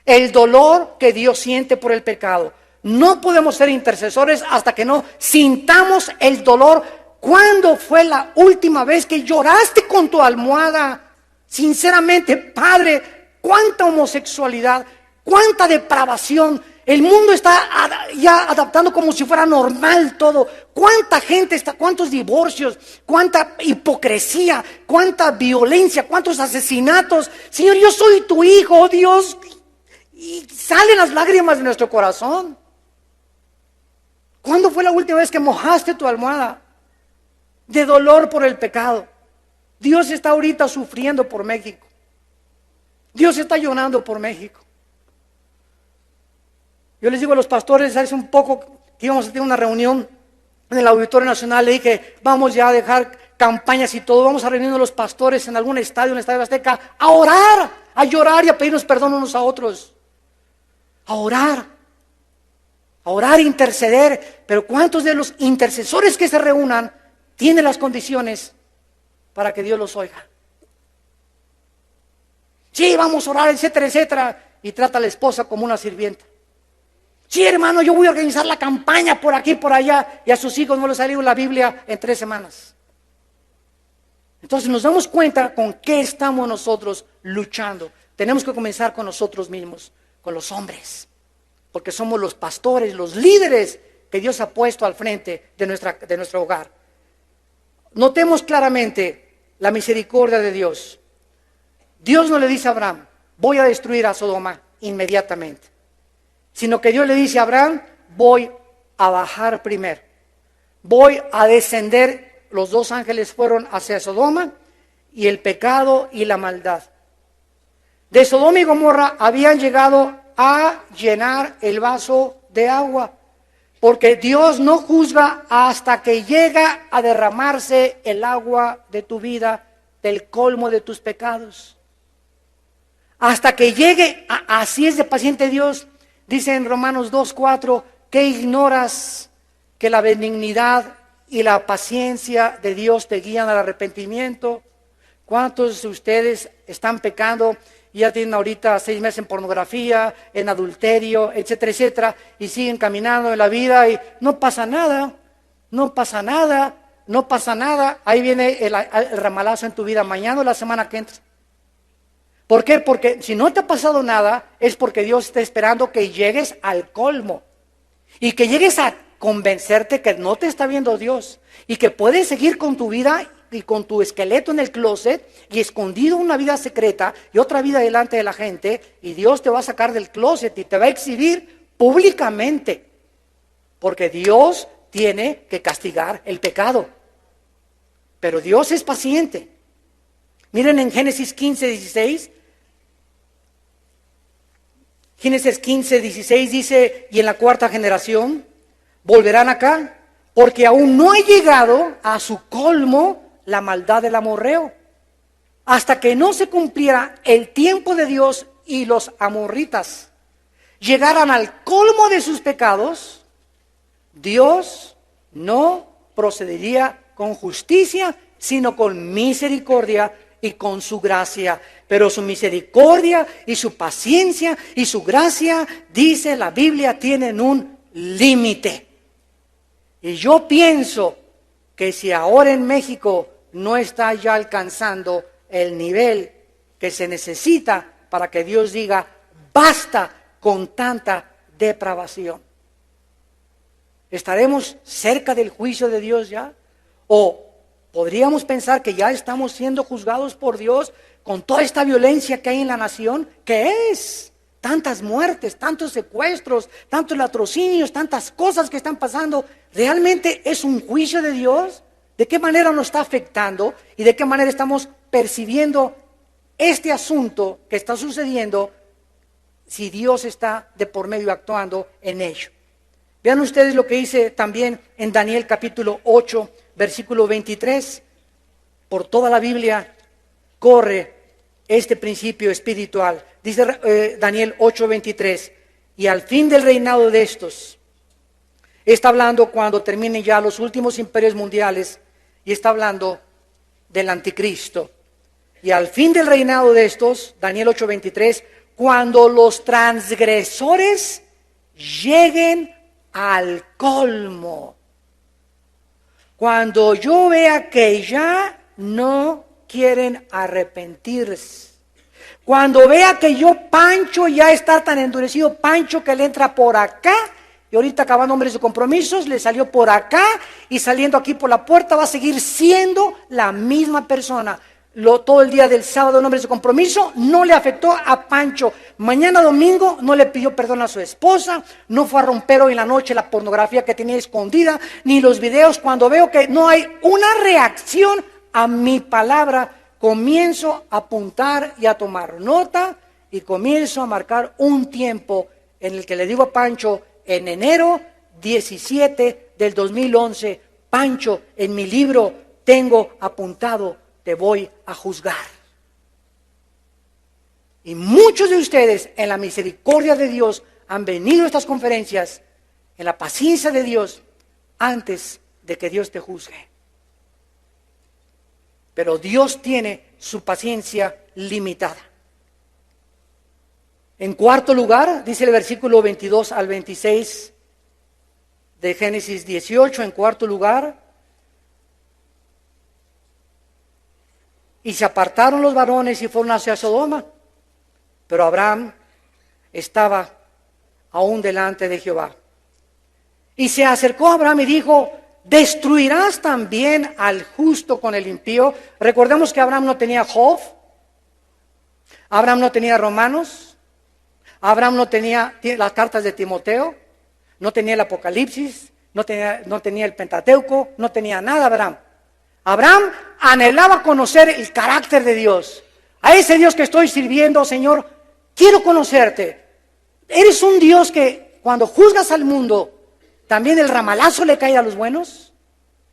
El dolor que Dios siente por el pecado. No podemos ser intercesores hasta que no sintamos el dolor. ¿Cuándo fue la última vez que lloraste con tu almohada? Sinceramente, Padre, cuánta homosexualidad, cuánta depravación. El mundo está ya adaptando como si fuera normal todo. Cuánta gente está, cuántos divorcios, cuánta hipocresía, cuánta violencia, cuántos asesinatos. Señor, yo soy tu hijo, oh Dios. Y salen las lágrimas de nuestro corazón. ¿Cuándo fue la última vez que mojaste tu almohada de dolor por el pecado? Dios está ahorita sufriendo por México. Dios está llorando por México. Yo les digo a los pastores, hace un poco que íbamos a tener una reunión en el Auditorio Nacional, le dije, vamos ya a dejar campañas y todo, vamos a reunirnos los pastores en algún estadio, en el Estadio Azteca, a orar, a llorar y a pedirnos perdón unos a otros. A orar, e interceder. Pero ¿cuántos de los intercesores que se reúnan tienen las condiciones para que Dios los oiga? Sí, vamos a orar, etcétera, etcétera. Y trata a la esposa como una sirvienta. Sí, hermano, yo voy a organizar la campaña por aquí, por allá. Y a sus hijos no les ha leído la Biblia en 3 semanas. Entonces nos damos cuenta con qué estamos nosotros luchando. Tenemos que comenzar con nosotros mismos, con los hombres. Porque somos los pastores, los líderes que Dios ha puesto al frente de nuestro hogar. Notemos claramente la misericordia de Dios. Dios no le dice a Abraham, voy a destruir a Sodoma inmediatamente. Sino que Dios le dice a Abraham, voy a bajar primero. Voy a descender. Los 2 ángeles fueron hacia Sodoma y el pecado y la maldad. De Sodoma y Gomorra habían llegado a llenar el vaso de agua. Porque Dios no juzga hasta que llega a derramarse el agua de tu vida, del colmo de tus pecados. Hasta que llegue, así es de paciente Dios. Dice en Romanos 2:4, ¿qué ignoras que la benignidad y la paciencia de Dios te guían al arrepentimiento? ¿Cuántos de ustedes están pecando y ya tienen ahorita 6 meses en pornografía, en adulterio, etcétera, etcétera, y siguen caminando en la vida y no pasa nada, no pasa nada, no pasa nada? Ahí viene el ramalazo en tu vida mañana o la semana que entra. ¿Por qué? Porque si no te ha pasado nada, es porque Dios está esperando que llegues al colmo. Y que llegues a convencerte que no te está viendo Dios. Y que puedes seguir con tu vida y con tu esqueleto en el closet y escondido una vida secreta y otra vida delante de la gente. Y Dios te va a sacar del closet y te va a exhibir públicamente. Porque Dios tiene que castigar el pecado. Pero Dios es paciente. Miren en Génesis 15:16. Génesis 15:16 dice, y en la 4ª generación volverán acá, porque aún no ha llegado a su colmo la maldad del amorreo, hasta que no se cumpliera el tiempo de Dios y los amorritas llegaran al colmo de sus pecados, Dios no procedería con justicia, sino con misericordia y con su gracia. Pero su misericordia y su paciencia y su gracia, dice la Biblia, tienen un límite. Y yo pienso que si ahora en México no está ya alcanzando el nivel que se necesita para que Dios diga, basta con tanta depravación. ¿Estaremos cerca del juicio de Dios ya? ¿O podríamos pensar que ya estamos siendo juzgados por Dios con toda esta violencia que hay en la nación? ¿Qué es? Tantas muertes, tantos secuestros, tantos latrocinios, tantas cosas que están pasando. ¿Realmente es un juicio de Dios? ¿De qué manera nos está afectando? ¿Y de qué manera estamos percibiendo este asunto que está sucediendo si Dios está de por medio actuando en ello? Vean ustedes lo que dice también en Daniel capítulo 8, versículo 23. Por toda la Biblia corre este principio espiritual. Dice Daniel 8:23, y al fin del reinado de estos, está hablando cuando terminen ya los últimos imperios mundiales, y está hablando del anticristo. Y al fin del reinado de estos, Daniel 8:23, cuando los transgresores lleguen al colmo, cuando yo vea que ya no quieren arrepentirse, cuando vea que Pancho ya está tan endurecido, Pancho que le entra por acá, y ahorita acabando hombres de compromisos, le salió por acá, y saliendo aquí por la puerta va a seguir siendo la misma persona. Todo el día del sábado en hombres de compromiso no le afectó a Pancho. Mañana domingo no le pidió perdón a su esposa, no fue a romper hoy en la noche la pornografía que tenía escondida, ni los videos. Cuando veo que no hay una reacción a mi palabra, comienzo a apuntar y a tomar nota, y comienzo a marcar un tiempo en el que le digo a Pancho, en enero 17 del 2011, Pancho, en mi libro tengo apuntado, te voy a juzgar. Y muchos de ustedes, en la misericordia de Dios, han venido a estas conferencias, en la paciencia de Dios, antes de que Dios te juzgue. Pero Dios tiene su paciencia limitada. En cuarto lugar, dice el versículo 22 al 26 de Génesis 18, en cuarto lugar, y se apartaron los varones y fueron hacia Sodoma, pero Abraham estaba aún delante de Jehová. Y se acercó a Abraham y dijo, ¿destruirás también al justo con el impío? Recordemos que Abraham no tenía Job, Abraham no tenía Romanos, Abraham no tenía las cartas de Timoteo, no tenía el Apocalipsis, no tenía el Pentateuco, no tenía nada Abraham. Abraham anhelaba conocer el carácter de Dios. A ese Dios que estoy sirviendo, Señor, quiero conocerte. ¿Eres un Dios que cuando juzgas al mundo, también el ramalazo le cae a los buenos?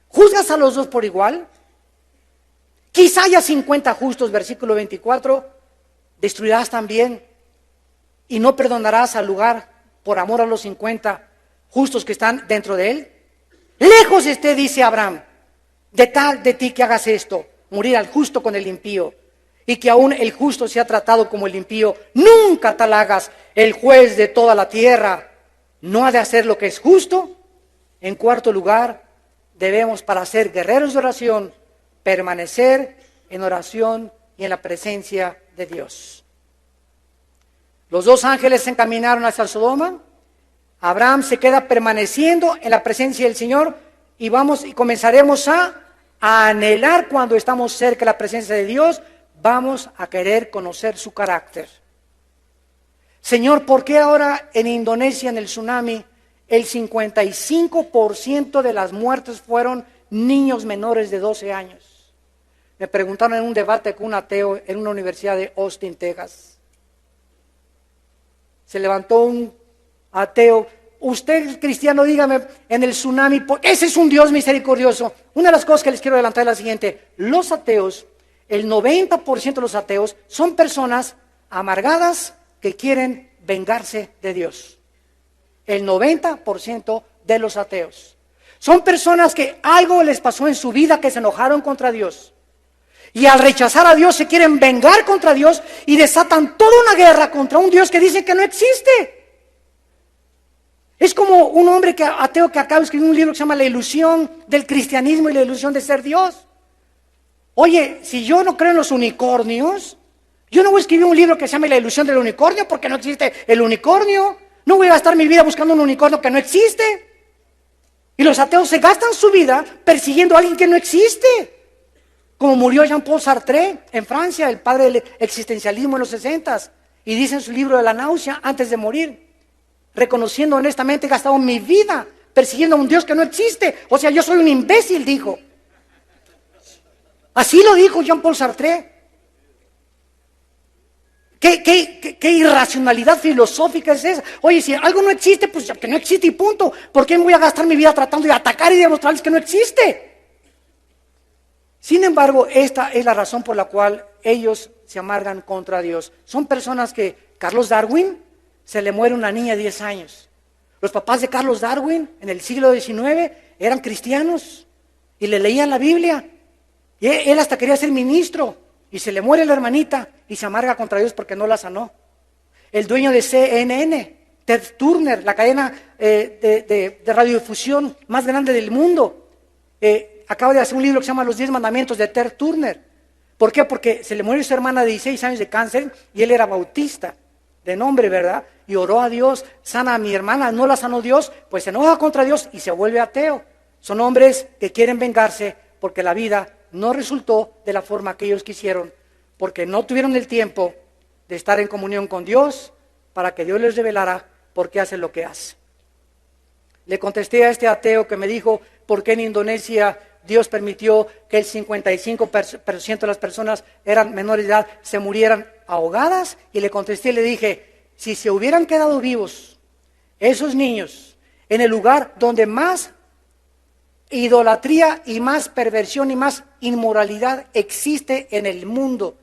¿Juzgas a los dos por igual? Quizá haya 50 justos, versículo 24, destruirás también y no perdonarás al lugar por amor a los 50 justos que están dentro de él. Lejos esté, dice Abraham, de ti que hagas esto, morir al justo con el impío, y que aún el justo sea tratado como el impío. Nunca tal hagas, el juez de toda la tierra no ha de hacer lo que es justo. En cuarto lugar, debemos, para ser guerreros de oración, permanecer en oración y en la presencia de Dios. Los dos ángeles se encaminaron hacia Sodoma. Abraham se queda permaneciendo en la presencia del Señor, y comenzaremos a anhelar cuando estamos cerca de la presencia de Dios. Vamos a querer conocer su carácter. Señor, ¿por qué ahora en Indonesia, en el tsunami, el 55% de las muertes fueron niños menores de 12 años? Me preguntaron en un debate con un ateo en una universidad de Austin, Texas. Se levantó un ateo. Usted, cristiano, dígame, en el tsunami, ese es un Dios misericordioso. Una de las cosas que les quiero adelantar es la siguiente. Los ateos, el 90% de los ateos son personas amargadas que quieren vengarse de Dios. El 90% de los ateos son personas que algo les pasó en su vida, que se enojaron contra Dios. Y al rechazar a Dios se quieren vengar contra Dios y desatan toda una guerra contra un Dios que dice que no existe. Es como un hombre ateo que acaba de escribir un libro que se llama La ilusión del cristianismo y la ilusión de ser Dios. Oye, si yo no creo en los unicornios, yo no voy a escribir un libro que se llame La ilusión del unicornio, porque no existe el unicornio. No voy a gastar mi vida buscando un unicornio que no existe. Y los ateos se gastan su vida persiguiendo a alguien que no existe. Como murió Jean-Paul Sartre en Francia, el padre del existencialismo en los 60s. Y dice en su libro de la náusea, antes de morir, reconociendo honestamente, he gastado mi vida persiguiendo a un Dios que no existe. O sea, yo soy un imbécil, dijo. Así lo dijo Jean-Paul Sartre. ¿Qué irracionalidad filosófica es esa? Oye, si algo no existe, pues que no existe y punto. ¿Por qué me voy a gastar mi vida tratando de atacar y demostrarles que no existe? Sin embargo, esta es la razón por la cual ellos se amargan contra Dios. Son personas que, Carlos Darwin, se le muere una niña de 10 años. Los papás de Carlos Darwin, en el siglo XIX, eran cristianos y le leían la Biblia. Y él hasta quería ser ministro. Y se le muere la hermanita y se amarga contra Dios porque no la sanó. El dueño de CNN, Ted Turner, la cadena de radiodifusión más grande del mundo, acaba de hacer un libro que se llama Los 10 Mandamientos de Ted Turner. ¿Por qué? Porque se le murió su hermana de 16 años de cáncer y él era bautista, de nombre, ¿verdad? Y oró a Dios, sana a mi hermana, no la sanó Dios, pues se enoja contra Dios y se vuelve ateo. Son hombres que quieren vengarse porque la vida no resultó de la forma que ellos quisieron, porque no tuvieron el tiempo de estar en comunión con Dios para que Dios les revelara por qué hace lo que hace. Le contesté a este ateo que me dijo por qué en Indonesia Dios permitió que el 55% de las personas eran menores de edad se murieran ahogadas, y le contesté y le dije, si se hubieran quedado vivos esos niños en el lugar donde más idolatría y más perversión y más inmoralidad existe en el mundo,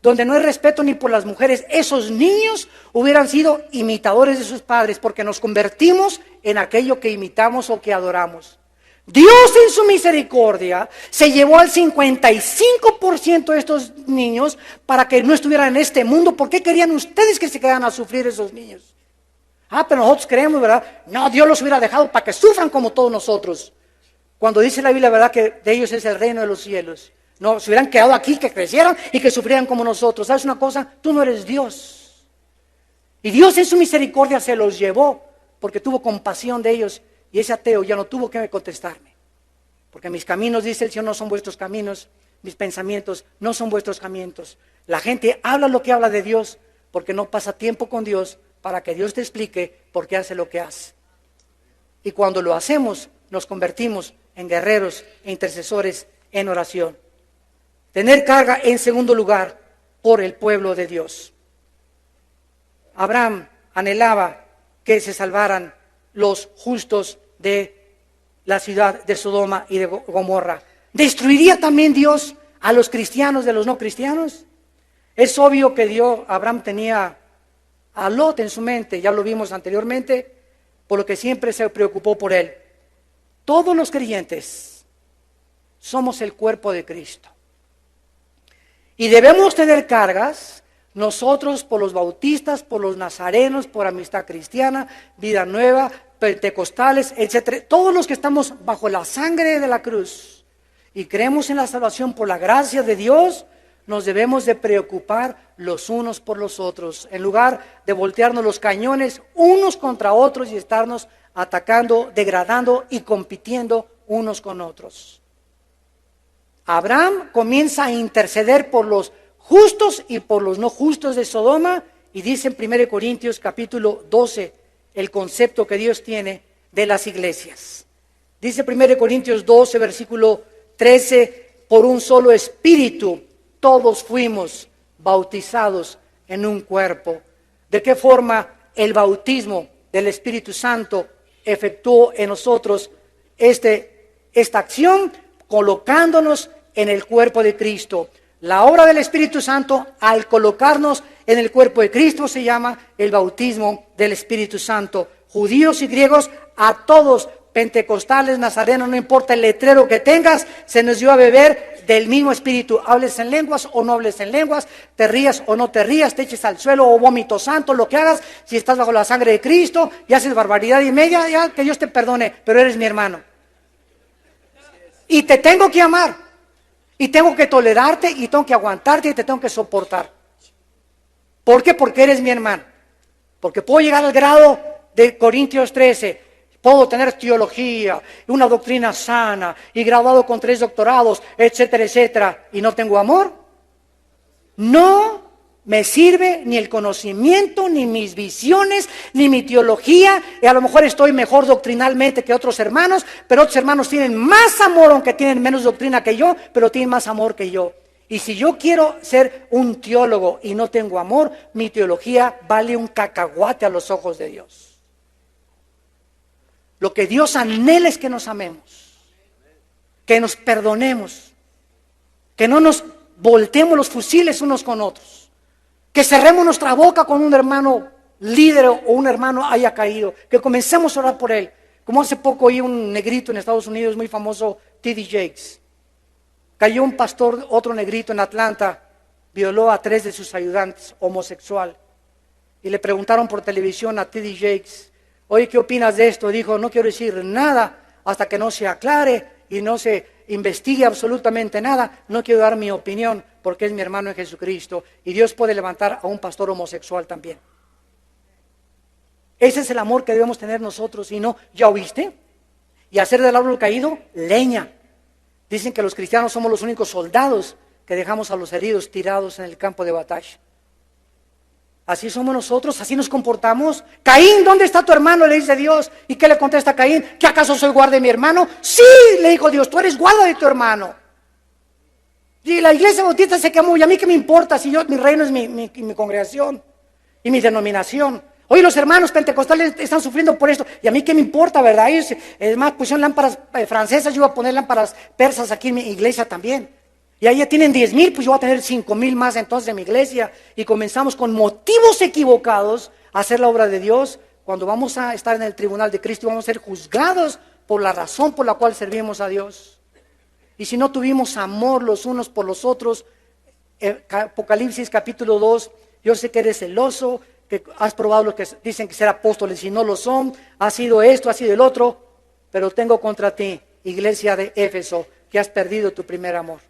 donde no hay respeto ni por las mujeres, esos niños hubieran sido imitadores de sus padres, porque nos convertimos en aquello que imitamos o que adoramos. Dios en su misericordia se llevó al 55% de estos niños para que no estuvieran en este mundo. ¿Por qué querían ustedes que se quedaran a sufrir esos niños? Pero nosotros creemos, ¿verdad? No, Dios los hubiera dejado para que sufran como todos nosotros. Cuando dice la Biblia, ¿verdad?, que de ellos es el reino de los cielos. No, se hubieran quedado aquí, que crecieran y que sufrieran como nosotros. ¿Sabes una cosa? Tú no eres Dios. Y Dios en su misericordia se los llevó porque tuvo compasión de ellos. Y ese ateo ya no tuvo que contestarme. Porque mis caminos, dice el Señor, no son vuestros caminos. Mis pensamientos no son vuestros caminos. La gente habla lo que habla de Dios porque no pasa tiempo con Dios para que Dios te explique por qué hace lo que hace. Y cuando lo hacemos, nos convertimos en guerreros e intercesores en oración. Tener carga, en segundo lugar, por el pueblo de Dios. Abraham anhelaba que se salvaran los justos de la ciudad de Sodoma y de Gomorra. ¿Destruiría también Dios a los cristianos de los no cristianos? Es obvio que Abraham tenía a Lot en su mente, ya lo vimos anteriormente, por lo que siempre se preocupó por él. Todos los creyentes somos el cuerpo de Cristo. Y debemos tener cargas, nosotros por los bautistas, por los nazarenos, por Amistad Cristiana, Vida Nueva, pentecostales, etcétera. Todos los que estamos bajo la sangre de la cruz y creemos en la salvación por la gracia de Dios, nos debemos de preocupar los unos por los otros, en lugar de voltearnos los cañones unos contra otros y estarnos atacando, degradando y compitiendo unos con otros. Abraham comienza a interceder por los justos y por los no justos de Sodoma, y dice en 1 Corintios capítulo 12 el concepto que Dios tiene de las iglesias. Dice 1 Corintios 12 versículo 13, por un solo espíritu todos fuimos bautizados en un cuerpo. ¿De qué forma el bautismo del Espíritu Santo efectuó en nosotros esta acción? Colocándonos en el cuerpo de Cristo. La obra del Espíritu Santo, al colocarnos en el cuerpo de Cristo, se llama el bautismo del Espíritu Santo. Judíos y griegos, a todos, pentecostales, nazarenos, no importa el letrero que tengas, se nos dio a beber del mismo Espíritu. Hables en lenguas o no hables en lenguas, te rías o no te rías, te eches al suelo o vómito santo, lo que hagas, si estás bajo la sangre de Cristo y haces barbaridad y media, ya que Dios te perdone, pero eres mi hermano. Y te tengo que amar, y tengo que tolerarte, y tengo que aguantarte, y te tengo que soportar. ¿Por qué? Porque eres mi hermano. Porque puedo llegar al grado de Corintios 13. Puedo tener teología, una doctrina sana y graduado con 3 doctorados, etcétera, etcétera, y no tengo amor. No me sirve ni el conocimiento, ni mis visiones, ni mi teología, y a lo mejor estoy mejor doctrinalmente que otros hermanos, pero otros hermanos tienen más amor, aunque tienen menos doctrina que yo, pero tienen más amor que yo. Y si yo quiero ser un teólogo y no tengo amor, mi teología vale un cacahuate a los ojos de Dios. Lo que Dios anhela es que nos amemos, que nos perdonemos, que no nos volteemos los fusiles unos con otros, que cerremos nuestra boca cuando un hermano líder o un hermano haya caído, que comencemos a orar por él. Como hace poco oí un negrito en Estados Unidos muy famoso, T.D. Jakes. Cayó un pastor, otro negrito en Atlanta, violó a 3 de sus ayudantes, homosexual. Y le preguntaron por televisión a T.D. Jakes, oye, ¿qué opinas de esto? Dijo, no quiero decir nada hasta que no se aclare y no se investigue absolutamente nada. No quiero dar mi opinión porque es mi hermano en Jesucristo. Y Dios puede levantar a un pastor homosexual también. Ese es el amor que debemos tener nosotros y no, ¿ya oíste? Y hacer del árbol caído leña. Dicen que los cristianos somos los únicos soldados que dejamos a los heridos tirados en el campo de batalla. Así somos nosotros, así nos comportamos. Caín, ¿dónde está tu hermano? Le dice Dios. ¿Y qué le contesta Caín? ¿Que acaso soy guarda de mi hermano? Sí, le dijo Dios, tú eres guarda de tu hermano. Y la iglesia bautista se quemó, ¿y a mí qué me importa si mi reino es mi congregación y mi denominación? Hoy los hermanos pentecostales están sufriendo por esto, y a mí qué me importa, ¿verdad? Ellos, es más, pusieron lámparas francesas, yo iba a poner lámparas persas aquí en mi iglesia también. Y ahí ya tienen 10,000, pues yo voy a tener 5,000 más entonces en mi iglesia. Y comenzamos con motivos equivocados a hacer la obra de Dios, cuando vamos a estar en el tribunal de Cristo y vamos a ser juzgados por la razón por la cual servimos a Dios. Y si no tuvimos amor los unos por los otros, Apocalipsis capítulo 2, yo sé que eres celoso, que has probado lo que dicen que ser apóstoles y no lo son, ha sido esto, ha sido el otro, pero tengo contra ti, iglesia de Éfeso, que has perdido tu primer amor.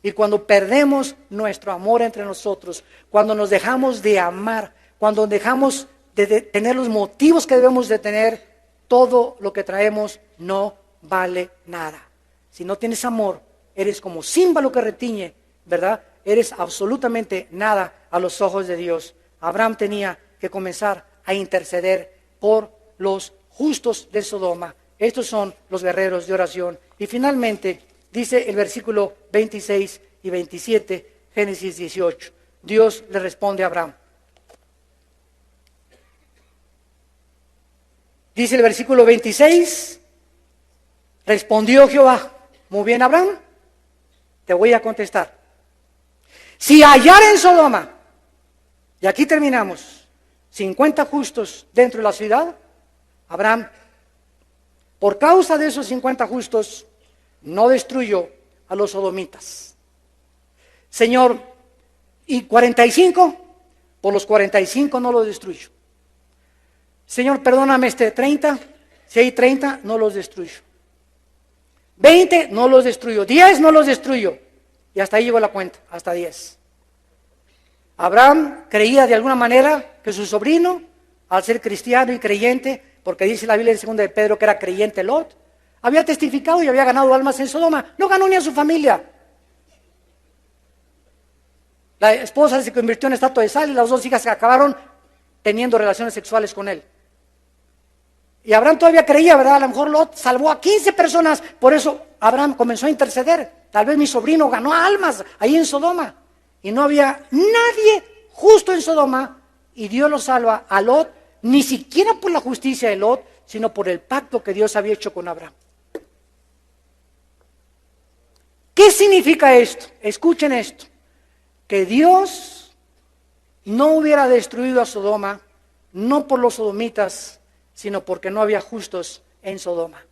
Y cuando perdemos nuestro amor entre nosotros, cuando nos dejamos de amar, cuando dejamos de tener los motivos que debemos de tener, todo lo que traemos no vale nada. Si no tienes amor, eres como címbalo que retiñe, ¿verdad? Eres absolutamente nada a los ojos de Dios. Abraham tenía que comenzar a interceder por los justos de Sodoma. Estos son los guerreros de oración. Y finalmente, dice el versículo 26 y 27, Génesis 18. Dios le responde a Abraham. Dice el versículo 26, respondió Jehová, muy bien Abraham, te voy a contestar. Si hallar en Sodoma, y aquí terminamos, 50 justos dentro de la ciudad, Abraham, por causa de esos 50 justos, no destruyó a los sodomitas. Señor, ¿y 45? Por los 45 no los destruyo. Señor, perdóname 30, si hay 30, no los destruyo. 20, no los destruyo. 10, no los destruyo. Y hasta ahí llegó la cuenta, hasta 10. Abraham creía de alguna manera que su sobrino, al ser cristiano y creyente, porque dice la Biblia en 2 de Pedro que era creyente Lot, había testificado y había ganado almas en Sodoma. No ganó ni a su familia. La esposa se convirtió en estatua de sal y las 2 hijas se acabaron teniendo relaciones sexuales con él. Y Abraham todavía creía, ¿verdad? A lo mejor Lot salvó a 15 personas. Por eso Abraham comenzó a interceder. Tal vez mi sobrino ganó almas ahí en Sodoma. Y no había nadie justo en Sodoma. Y Dios lo salva a Lot, ni siquiera por la justicia de Lot, sino por el pacto que Dios había hecho con Abraham. ¿Qué significa esto? Escuchen esto. Que Dios no hubiera destruido a Sodoma, no por los sodomitas, sino porque no había justos en Sodoma.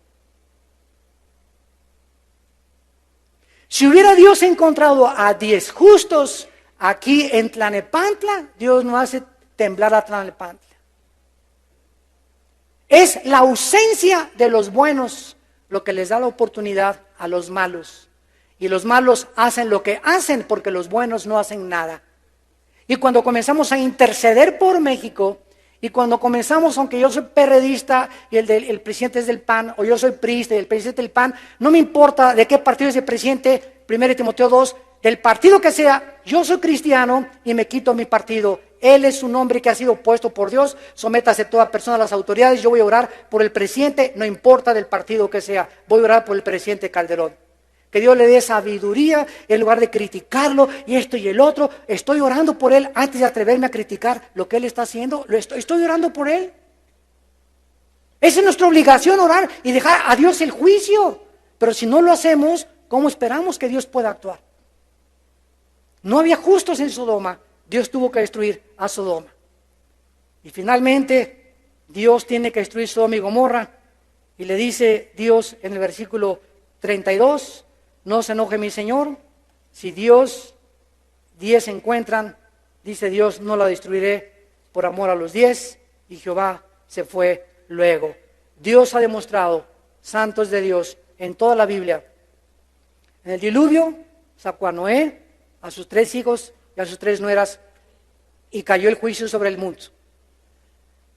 Si hubiera Dios encontrado a 10 justos aquí en Tlalnepantla, Dios no hace temblar a Tlalnepantla. Es la ausencia de los buenos lo que les da la oportunidad a los malos. Y los malos hacen lo que hacen porque los buenos no hacen nada. Y cuando comenzamos a interceder por México Y cuando comenzamos, aunque yo soy perredista y el presidente es del PAN, o yo soy priista y el presidente del PAN, no me importa de qué partido es el presidente, 1 Timoteo 2, del partido que sea, yo soy cristiano y me quito mi partido. Él es un hombre que ha sido puesto por Dios, sométase toda persona a las autoridades, yo voy a orar por el presidente, no importa del partido que sea, voy a orar por el presidente Calderón. Que Dios le dé sabiduría en lugar de criticarlo y esto y el otro. Estoy orando por él antes de atreverme a criticar lo que él está haciendo. Estoy orando por él. Esa es nuestra obligación, orar y dejar a Dios el juicio. Pero si no lo hacemos, ¿cómo esperamos que Dios pueda actuar? No había justos en Sodoma. Dios tuvo que destruir a Sodoma. Y finalmente, Dios tiene que destruir Sodoma y Gomorra. Y le dice Dios en el versículo 32, no se enoje mi Señor, si 10 se encuentran, dice Dios, no la destruiré por amor a los 10, y Jehová se fue luego. Dios ha demostrado, santos de Dios, en toda la Biblia. En el diluvio sacó a Noé, a sus 3 hijos y a sus 3 nueras, y cayó el juicio sobre el mundo.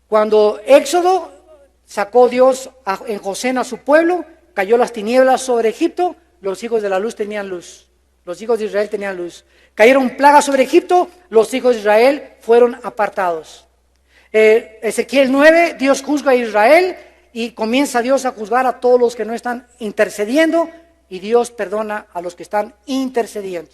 Cuando Éxodo sacó Dios en Gosén a su pueblo, cayó las tinieblas sobre Egipto, los hijos de la luz tenían luz, los hijos de Israel tenían luz. Cayeron plagas sobre Egipto, los hijos de Israel fueron apartados. Ezequiel 9, Dios juzga a Israel y comienza Dios a juzgar a todos los que no están intercediendo y Dios perdona a los que están intercediendo.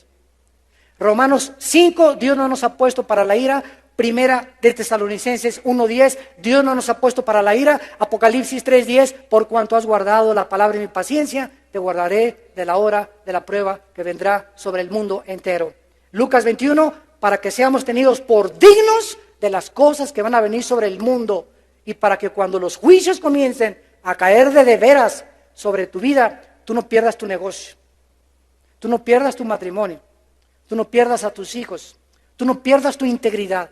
Romanos 5, Dios no nos ha puesto para la ira. Primera de Tesalonicenses 1:10, Dios no nos ha puesto para la ira. Apocalipsis 3:10, por cuanto has guardado la palabra de mi paciencia, te guardaré de la hora de la prueba que vendrá sobre el mundo entero. Lucas 21, para que seamos tenidos por dignos de las cosas que van a venir sobre el mundo y para que cuando los juicios comiencen a caer de veras sobre tu vida, tú no pierdas tu negocio, tú no pierdas tu matrimonio, tú no pierdas a tus hijos, tú no pierdas tu integridad.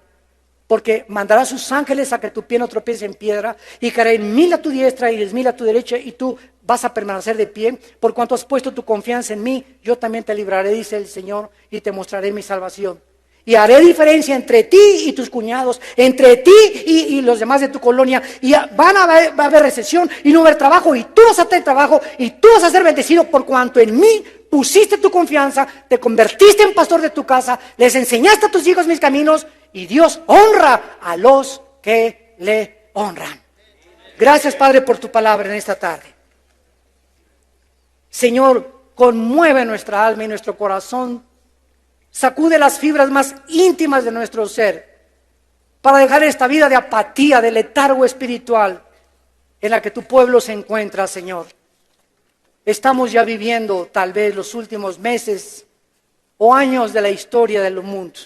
Porque mandará a sus ángeles a que tu pie no tropiece en piedra, y caerán 1000 a tu diestra y 10,000 a tu derecha, y tú vas a permanecer de pie. Por cuanto has puesto tu confianza en mí, yo también te libraré, dice el Señor, y te mostraré mi salvación. Y haré diferencia entre ti y tus cuñados, entre ti y los demás de tu colonia, y va a haber recesión y no va a haber trabajo, y tú vas a tener trabajo, y tú vas a ser bendecido por cuanto en mí pusiste tu confianza, te convertiste en pastor de tu casa, les enseñaste a tus hijos mis caminos, y Dios honra a los que le honran. Gracias, Padre, por tu palabra en esta tarde. Señor, conmueve nuestra alma y nuestro corazón, sacude las fibras más íntimas de nuestro ser, para dejar esta vida de apatía, de letargo espiritual, en la que tu pueblo se encuentra, Señor. Estamos ya viviendo tal vez los últimos meses o años de la historia del mundo.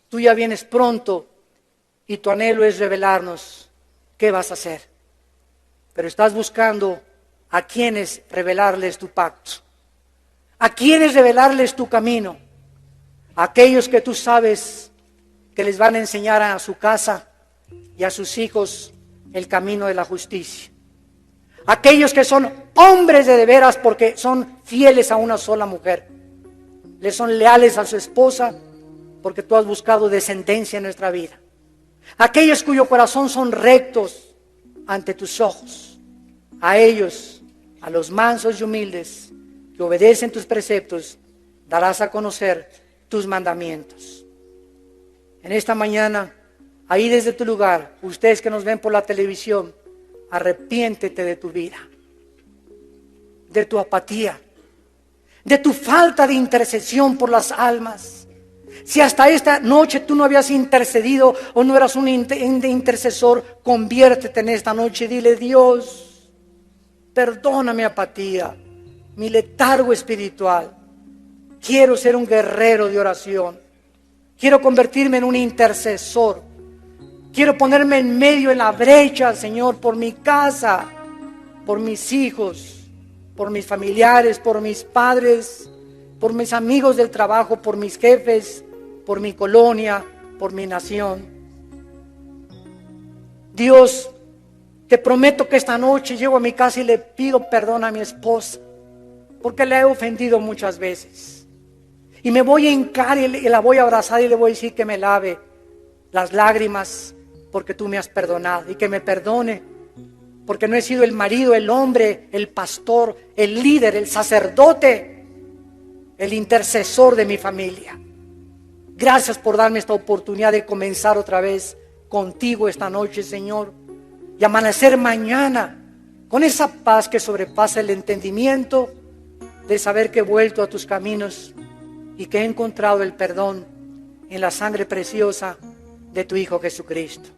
Tú ya vienes pronto y tu anhelo es revelarnos qué vas a hacer. Pero estás buscando a quienes revelarles tu pacto, a quienes revelarles tu camino, a aquellos que tú sabes que les van a enseñar a su casa y a sus hijos el camino de la justicia. Aquellos que son hombres de veras porque son fieles a una sola mujer, le son leales a su esposa, porque tú has buscado descendencia en nuestra vida. Aquellos cuyo corazón son rectos ante tus ojos, a ellos, a los mansos y humildes que obedecen tus preceptos, darás a conocer tus mandamientos. En esta mañana, ahí desde tu lugar, ustedes que nos ven por la televisión, arrepiéntete de tu vida, de tu apatía, de tu falta de intercesión por las almas. Si hasta esta noche tú no habías intercedido o no eras un intercesor, conviértete en esta noche y dile: Dios, perdona mi apatía, mi letargo espiritual. Quiero ser un guerrero de oración. Quiero convertirme en un intercesor. Quiero ponerme en medio, en la brecha, Señor, por mi casa, por mis hijos, por mis familiares, por mis padres, por mis amigos del trabajo, por mis jefes, por mi colonia, por mi nación. Dios, te prometo que esta noche llego a mi casa y le pido perdón a mi esposa, porque la he ofendido muchas veces. Y me voy a hincar y la voy a abrazar y le voy a decir que me lave las lágrimas, porque tú me has perdonado, y que me perdone porque no he sido el marido, el hombre, el pastor, el líder, el sacerdote, el intercesor de mi familia. Gracias por darme esta oportunidad de comenzar otra vez contigo esta noche, Señor, y amanecer mañana con esa paz que sobrepasa el entendimiento, de saber que he vuelto a tus caminos y que he encontrado el perdón en la sangre preciosa de tu Hijo Jesucristo.